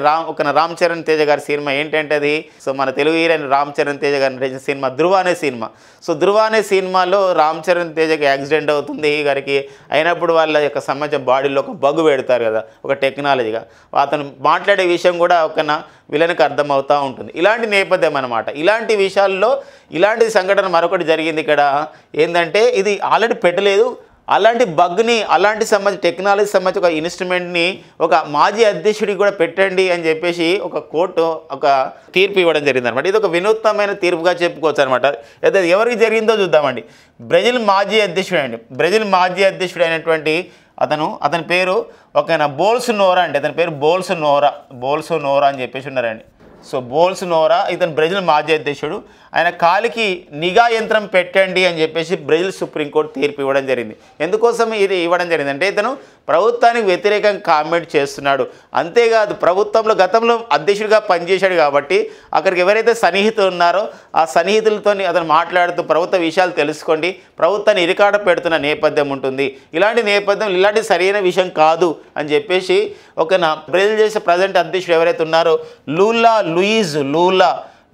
Speaker 1: రామ్ చరణ్ తేజ గారి సినిమా. ఏంటంటే అది సో మన తెలుగు హీరోయిన్ రామ్ చరణ్ తేజ గారి నటించిన సినిమా ధృవ అనే సినిమా. సో ధృవ అనే సినిమాలో రామ్ చరణ్ తేజకి యాక్సిడెంట్ అవుతుంది గారికి. అయినప్పుడు వాళ్ళ యొక్క సంబంధించిన బాడీలో ఒక బగ్గు పెడతారు కదా, ఒక టెక్నాలజీగా. అతను మాట్లాడే విషయం కూడా విలన్కి అర్థమవుతూ ఉంటుంది. ఇలాంటి నేపథ్యం అనమాట. ఇలాంటి విషయాల్లో ఇలాంటి సంఘటన మరొకటి జరిగింది ఇక్కడ. ఏంటంటే ఇది ఆల్రెడీ పెట్టలేదు, అలాంటి బగ్ని అలాంటి టెక్నాలజీ సంబంధించి ఒక ఇన్స్ట్రుమెంట్ని ఒక మాజీ అధ్యక్షుడికి కూడా పెట్టండి అని చెప్పేసి ఒక కోర్టు ఒక తీర్పు ఇవ్వడం జరిగింది అనమాట. ఇది ఒక వినూత్నమైన తీర్పుగా చెప్పుకోవచ్చు అనమాట. అయితే ఎవరికి జరిగిందో చూద్దామండి. బ్రెజిల్ మాజీ అధ్యక్షుడు అయినటువంటి అతని పేరు బోల్సోనారో అండి. అతని పేరు బోల్సోనారో అని చెప్పేసి ఉన్నారండి. సో బోల్సోనారో ఇతను బ్రెజిల్ మాజీ అధ్యక్షుడు. ఆయన కాలికి నిఘా యంత్రం పెట్టండి అని చెప్పేసి బ్రెజిల్ సుప్రీంకోర్టు తీర్పు ఇవ్వడం జరిగింది. ఎందుకోసం ఇది ఇవ్వడం జరిగిందంటే ఇతను ప్రభుత్వానికి వ్యతిరేకంగా కామెంట్ చేస్తున్నాడు. అంతేకాదు ప్రభుత్వంలో గతంలో అధ్యక్షుడిగా పనిచేశాడు కాబట్టి అక్కడికి ఎవరైతే సన్నిహితులు ఉన్నారో ఆ సన్నిహితులతో అతను మాట్లాడుతూ ప్రభుత్వ విషయాలు తెలుసుకోండి, ప్రభుత్వాన్ని ఇరికాట పెడుతున్న నేపథ్యం ఉంటుంది. ఇలాంటి నేపథ్యం ఇలాంటి సరైన విషయం కాదు అని చెప్పేసి బ్రెజిల్ దేశ ప్రజెంట్ అధ్యక్షుడు ఎవరైతే ఉన్నారో లూలా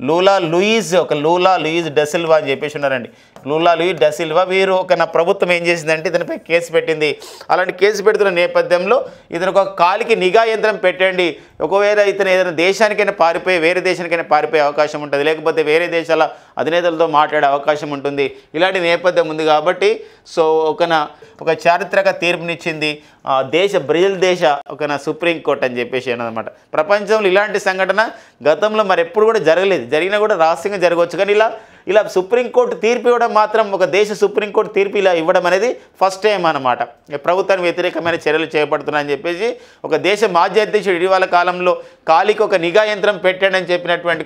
Speaker 1: లూలా లూయిజ్ డసిల్వా అని చెప్పేసి ఉన్నారండి. లూలా లూయిజ్ డసిల్వా వీరు నా ప్రభుత్వం ఏం చేసిందంటే ఇతనిపై కేసు పెట్టింది. అలాంటి కేసు పెడుతున్న నేపథ్యంలో ఇతను ఒక కాలికి నిఘా యంత్రం పెట్టండి, ఒకవేళ ఇతను ఏదైనా దేశానికైనా పారిపోయి వేరే దేశానికైనా పారిపోయే అవకాశం ఉంటుంది, లేకపోతే వేరే దేశాల అధినేతలతో మాట్లాడే అవకాశం ఉంటుంది. ఇలాంటి నేపథ్యం ఉంది కాబట్టి సో ఒక చారిత్రక తీర్పునిచ్చింది బ్రెజిల్ దేశ సుప్రీంకోర్టు అని చెప్పేసి అన్నమాట. ప్రపంచంలో ఇలాంటి సంఘటన గతంలో మరి ఎప్పుడు కూడా జరగలేదు, జరిగినా కూడా రహస్యంగా జరగవచ్చు. కానీ ఇలా సుప్రీంకోర్టు తీర్పు ఇవ్వడం మాత్రం, ఒక దేశ సుప్రీంకోర్టు తీర్పు ఇలా ఇవ్వడం అనేది ఫస్ట్ టైం అన్నమాట. ప్రభుత్వానికి వ్యతిరేకమైన చర్యలు చేపడుతున్నాయని చెప్పేసి ఒక దేశ మాజీ అధ్యక్షుడు ఇటీవల కాలంలో కాలికి ఒక నిఘా యంత్రం పెట్టండి అని చెప్పినటువంటి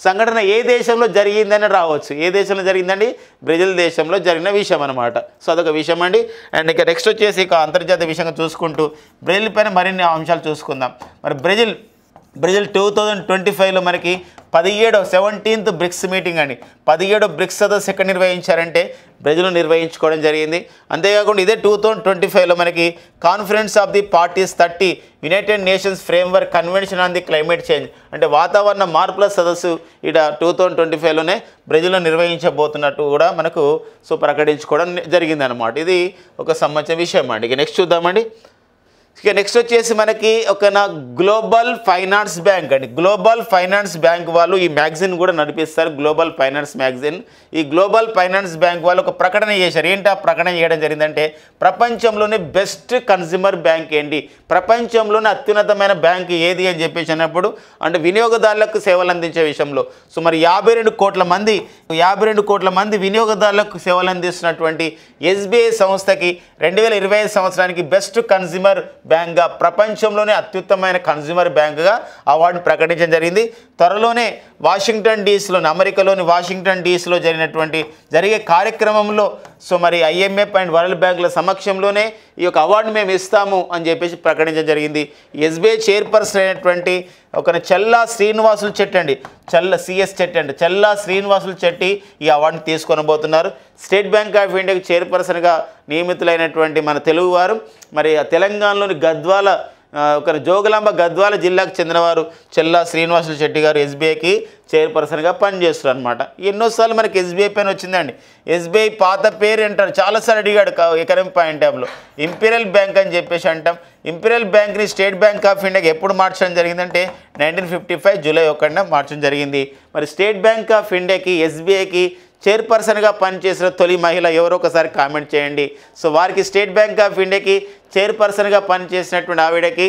Speaker 1: సంఘటన ఏ దేశంలో జరిగిందని రావచ్చు. ఏ దేశంలో జరిగిందండి? బ్రెజిల్ దేశంలో జరిగిన విషయం అన్నమాట. సో అదొక విషయం అండి. అండ్ ఇక నెక్స్ట్ వచ్చేసి ఇక అంతర్జాతీయ విషయంగా చూసుకుంటూ బ్రెజిల్ పైన మరిన్ని అంశాలు చూసుకుందాం. మరి బ్రెజిల్ 2025లో మనకి 17th బ్రిక్స్ మీటింగ్ అండి. 17వ బ్రిక్స్ సదస్సు ఎక్కడ నిర్వహించారంటే బ్రెజిల్లో నిర్వహించుకోవడం జరిగింది. అంతేకాకుండా ఇదే 2025లో మనకి conference of the parties 30 United nations framework convention on the climate change అంటే వాతావరణ మార్పుల సదస్సు ఇక్కడ 2025లోనే బ్రెజిల్లో నిర్వహించబోతున్నట్టు కూడా మనకు ప్రకటించుకోవడం జరిగిందనమాట. ఇది ఒక సంబంధించిన విషయం అండి. ఇక నెక్స్ట్ చూద్దామండి. ఇక నెక్స్ట్ వచ్చేసి మనకి గ్లోబల్ ఫైనాన్స్ బ్యాంక్ అండి. గ్లోబల్ ఫైనాన్స్ బ్యాంక్ వాళ్ళు ఈ మ్యాగజైన్ కూడా నడిపిస్తారు, గ్లోబల్ ఫైనాన్స్ మ్యాగజైన్. ఈ గ్లోబల్ ఫైనాన్స్ బ్యాంక్ వాళ్ళు ఒక ప్రకటన చేశారు. ఏంటి ఆ ప్రకటన చేయడం జరిగిందంటే ప్రపంచంలోనే బెస్ట్ కన్జ్యూమర్ బ్యాంక్ ఏంటి, ప్రపంచంలోనే అత్యున్నతమైన బ్యాంక్ ఏది అని చెప్పేసి అన్నప్పుడు అంటే వినియోగదారులకు సేవలు అందించే విషయంలో మరి 52 కోట్ల మంది వినియోగదారులకు సేవలు అందిస్తున్నటువంటి ఎస్బీఐ సంస్థకి 2025 సంవత్సరానికి బెస్ట్ కన్జ్యూమర్ బ్యాంక్గా, ప్రపంచంలోనే అత్యుత్తమైన కన్జ్యూమర్ బ్యాంక్గా అవార్డును ప్రకటించడం జరిగింది. త్వరలోనే వాషింగ్టన్ డీసీలో, అమెరికాలోని వాషింగ్టన్ డీసీలో జరిగే కార్యక్రమంలో మరి IMF అండ్ వరల్డ్ బ్యాంకుల సమక్షంలోనే ఈ యొక్క అవార్డు మేము ఇస్తాము అని చెప్పేసి ప్రకటించడం జరిగింది. ఎస్బీఐ చైర్పర్సన్ అయినటువంటి చల్లా శ్రీనివాసులు చెట్టి ఈ అవార్డుని తీసుకొనబోతున్నారు. స్టేట్ బ్యాంక్ ఆఫ్ ఇండియాకి చైర్పర్సన్గా నియమితులైనటువంటి మన తెలుగువారు మరి తెలంగాణలోని జోగులాంబ గద్వాల జిల్లాకు చెందినవారు చల్లా శ్రీనివాసులు చెట్టి గారు ఎస్బీఐకి చైర్పర్సన్గా పనిచేస్తారు అనమాట. ఎన్నోసార్లు మనకి ఎస్బీఐ పైన వచ్చిందండి. ఎస్బీఐ పాత పేరు అంటారు, చాలాసార్లు అడిగాడు ఎకనామిక్ పాయింట్ ఆఫ్లో. ఇంపీరియల్ బ్యాంక్ అని చెప్పేసి అంటాం. ఇంపీరియల్ బ్యాంక్ని స్టేట్ బ్యాంక్ ఆఫ్ ఇండియాకి ఎప్పుడు మార్చడం జరిగిందంటే 1955 జూలై 1న మార్చడం జరిగింది. మరి స్టేట్ బ్యాంక్ ఆఫ్ ఇండియాకి ఎస్బీఐకి చైర్పర్సన్గా పనిచేసిన తొలి మహిళ ఎవరో ఒకసారి కామెంట్ చేయండి. సో వారికి స్టేట్ బ్యాంక్ ఆఫ్ ఇండియాకి చైర్పర్సన్గా పనిచేసినటువంటి ఆవిడకి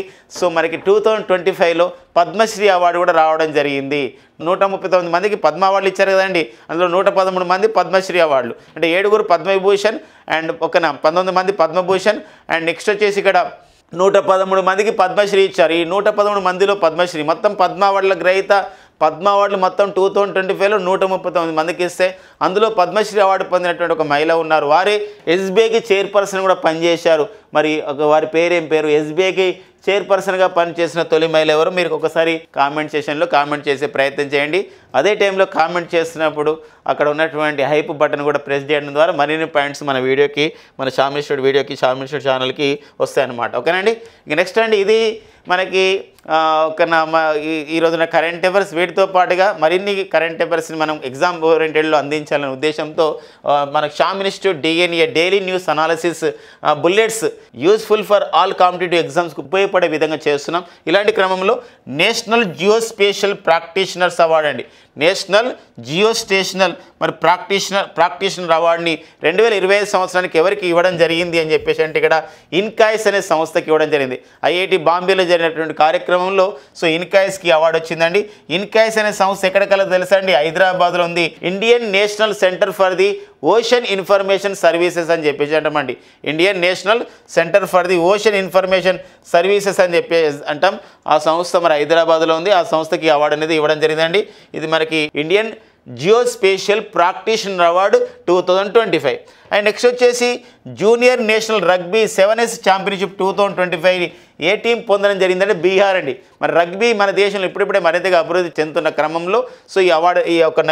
Speaker 1: మనకి 2025లో పద్మశ్రీ అవార్డు కూడా రావడం జరిగింది. 139 మందికి పద్మ అవార్డులు ఇచ్చారు కదండి, అందులో 113 మంది పద్మశ్రీ అవార్డులు అంటే 7 పద్మవిభూషణ్ అండ్ 19 మంది పద్మభూషణ్ అండ్ నెక్స్ట్ వచ్చేసి ఇక్కడ 113 మందికి పద్మశ్రీ ఇచ్చారు. ఈ 113 మందిలో పద్మశ్రీ మొత్తం పద్మ అవార్డుల గ్రహీత పద్మ అవార్డులు మొత్తం 2025లో 139 మందికి ఇస్తే అందులో పద్మశ్రీ అవార్డు పొందినటువంటి ఒక మహిళ ఉన్నారు. వారే ఎస్బీఐకి చైర్పర్సన్ కూడా పనిచేశారు. మరి వారి పేరేం పేరు? ఎస్బీఐకి చైర్పర్సన్గా పనిచేసిన తొలి మహిళ ఎవరు? మీరు ఒకసారి కామెంట్ సెషన్లో కామెంట్ చేసే ప్రయత్నం చేయండి. అదే టైంలో కామెంట్ చేస్తున్నప్పుడు అక్కడ ఉన్నటువంటి హైప్ బటన్ కూడా ప్రెస్ చేయడం ద్వారా మరిన్ని పాయింట్స్ మన వీడియోకి, మన షామినిస్టూడ్ వీడియోకి, షామినిస్టూడ్ ఛానల్కి వస్తాయన్నమాట. ఓకేనండి. ఇక నెక్స్ట్ అండి, ఇది మనకి ఈ రోజున కరెంట్ అఫైర్స్. వీటితో పాటుగా మరిన్ని కరెంట్ అఫైర్స్ని మనం ఎగ్జామ్ ఓరియంటెడ్లో అందించాలనే ఉద్దేశంతో మనకు షామినిస్టూడ్ DNA daily news analysis bullets useful for all competitive ఎగ్జామ్స్కి ఉపయోగపడే విధంగా చేస్తున్నాం. ఇలాంటి క్రమంలో నేషనల్ జియోస్పేషియల్ ప్రాక్టీషనర్స్ అవార్డు అండి, నేషనల్ జియోస్టేషనల్ మరి ప్రాక్టీషనర్ అవార్డుని 2025 సంవత్సరానికి ఎవరికి ఇవ్వడం జరిగింది అని చెప్పేసి అంటే ఇక్కడ ఇన్కాయిస్ అనే సంస్థకి ఇవ్వడం జరిగింది. IIT బాంబేలో జరిగినటువంటి కార్యక్రమంలో ఇన్కాయిస్కి అవార్డు వచ్చిందండి. ఇన్కాయిస్ అనే సంస్థ ఎక్కడికల్లా తెలుసా అండి? హైదరాబాద్లో ఉంది. Indian national centre for the ocean information services అని చెప్పేసి అంటామండి. Indian national centre for the ocean information services అని అంటాం. ఆ సంస్థ మరి హైదరాబాద్లో ఉంది. ఆ సంస్థకి అవార్డు అనేది ఇవ్వడం జరిగిందండి. ఇది మనకి Indian geospatial practitioner award 2025. And next వచ్చేసి junior national rugby 7S championship 2025 ఏ టీం పొందడం జరిగిందంటే బీహార్ అండి. మరి రగ్బీ మన దేశంలో ఇప్పుడిప్పుడే మరింతగా అభివృద్ధి చెందుతున్న క్రమంలో సో ఈ అవార్డు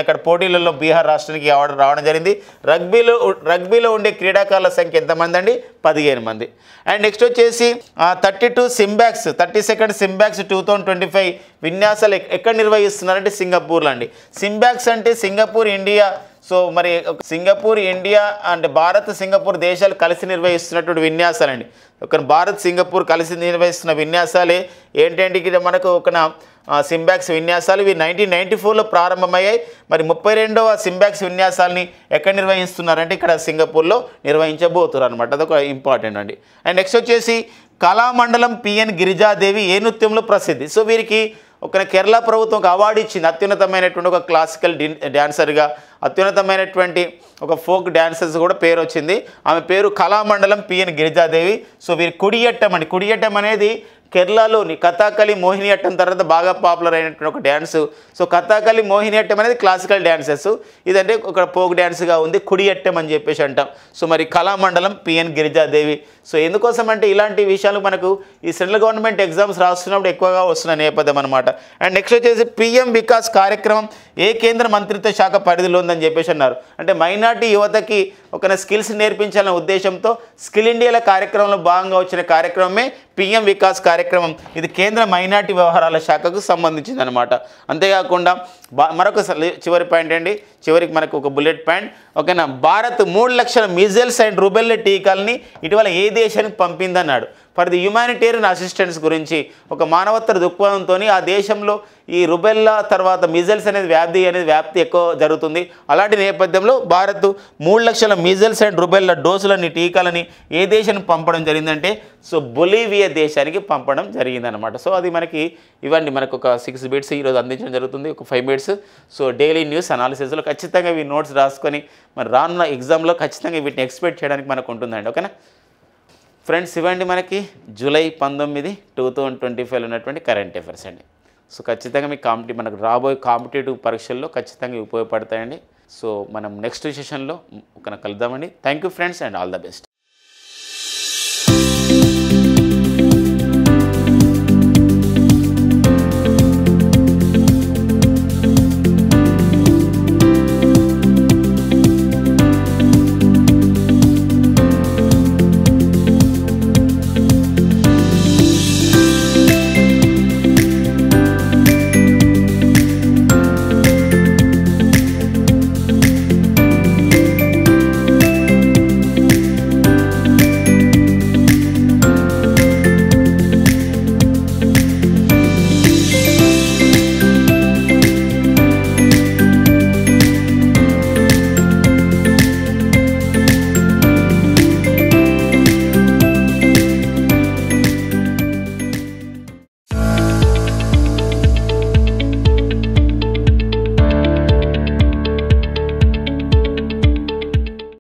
Speaker 1: ఇక్కడ పోటీలలో బీహార్ రాష్ట్రానికి ఈ అవార్డు రావడం జరిగింది. రగ్బీలో ఉండే క్రీడాకారుల సంఖ్య ఎంతమంది అండి? 15 మంది. అండ్ నెక్స్ట్ వచ్చేసి 32 సింబాక్స్ 2025 విన్యాసాలు ఎక్కడ నిర్వహిస్తున్నారంటే సింగపూర్లో అండి. సింబాక్స్ అంటే సింగపూర్, ఇండియా. సో మరి Singapore, India and Bharat, Singapore దేశాలు కలిసి నిర్వహిస్తున్నటువంటి విన్యాసాలండి. ఒక భారత్, సింగపూర్ కలిసి నిర్వహిస్తున్న విన్యాసాలే ఏంటంటే మనకు ఒక సింబాక్స్ విన్యాసాలు ఇవి 1994లో ప్రారంభమయ్యాయి. మరి 32వ సింబాక్స్ విన్యాసాలని ఎక్కడ నిర్వహిస్తున్నారంటే ఇక్కడ సింగపూర్లో నిర్వహించబోతున్నారు అనమాట. అదొక ఇంపార్టెంట్ అండి. అండ్ నెక్స్ట్ వచ్చేసి కళామండలం పిఎన్ గిరిజాదేవి ఏ నృత్యంలో ప్రసిద్ధి? సో వీరికి ఒక కేరళ ప్రభుత్వం ఒక అవార్డు ఇచ్చింది అత్యున్నతమైనటువంటి ఒక క్లాసికల్ డ్యాన్సర్గా, అత్యున్నతమైనటువంటి ఒక ఫోక్ డ్యాన్సర్స్ కూడా పేరు వచ్చింది. ఆమె పేరు కళామండలం పిఎన్ గిరిజాదేవి. సో వీరి కుడియట్టం అండి. కుడియట్టం అనేది కేరళలోని కథాకళి మోహినియట్టం తర్వాత బాగా పాపులర్ అయినటువంటి ఒక డ్యాన్సు. సో కథాకళి మోహినియట్టం అనేది క్లాసికల్ డ్యాన్సెస్, ఇదంటే ఒక ఫోక్ డ్యాన్స్గా ఉంది, కుడియట్టం అని చెప్పేసి అంటాం. సో మరి కళామండలం పిఎన్ గిరిజాదేవి. సో ఎందుకోసం అంటే ఇలాంటి విషయాలు మనకు ఈ సెంట్రల్ గవర్నమెంట్ ఎగ్జామ్స్ రాస్తున్నప్పుడు ఎక్కువగా వస్తున్న నేపథ్యం అనమాట. అండ్ నెక్స్ట్ వచ్చేసి పిఎం వికాస్ కార్యక్రమం ఏ కేంద్ర మంత్రిత్వ శాఖ పరిధిలో ఉందని చెప్పేసి అన్నారు. అంటే మైనార్టీ యువతకి ఒక స్కిల్స్ నేర్పించాలనే ఉద్దేశంతో స్కిల్ ఇండియాల కార్యక్రమంలో భాగంగా వచ్చిన కార్యక్రమమే పిఎం వికాస్ కార్యక్రమం. ఇది కేంద్ర మైనార్టీ వ్యవహారాల శాఖకు సంబంధించింది అనమాట. అంతేకాకుండా మరొక చివరి పాయింట్ అండి, చివరికి మనకు ఒక బుల్లెట్ పాయింట్ ఓకేనా. భారత్ 3 లక్షల మీజిల్స్ అండ్ రుబెల్లా టీకాలని ఇటీవల ఏ దేశానికి పంపిందన్నాడు. ఫర్ ది హ్యుమానిటేరియన్ అసిస్టెన్స్ గురించి ఒక మానవత్వ దృక్పథంతో ఆ దేశంలో ఈ రుబెల్లా తర్వాత మిజల్స్ అనేది వ్యాప్తి ఎక్కువ జరుగుతుంది. అలాంటి నేపథ్యంలో భారత్ 3 లక్షల మిజల్స్ అండ్ రుబెల్లా డోసులని టీకాలని ఏ దేశానికి పంపడం జరిగిందంటే సో బొలీవియా దేశానికి పంపడం జరిగిందనమాట. సో అది మనకి ఇవ్వండి, మనకు ఒక 6 బిట్స్ ఈరోజు అందించడం జరుగుతుంది, ఒక 5 బిట్స్. సో డైలీ న్యూస్ అనాలిసిస్లో ఖచ్చితంగా ఇవి నోట్స్ రాసుకొని మరి రానున్న ఎగ్జామ్లో ఖచ్చితంగా వీటిని ఎక్స్పెక్ట్ చేయడానికి మనకు ఉంటుందండి. ఓకేనా ఫ్రెండ్స్, ఇవ్వండి మనకి జూలై 19, 2025 ఉన్నటువంటి కరెంట్ అఫైర్స్ అండి. సో ఖచ్చితంగా మీకు మనకు రాబోయే కాంపిటేటివ్ పరీక్షల్లో ఖచ్చితంగా ఉపయోగపడతాయండి. సో మనం నెక్స్ట్ సెషన్లో కలుద్దామండి. Thank you friends and all the best.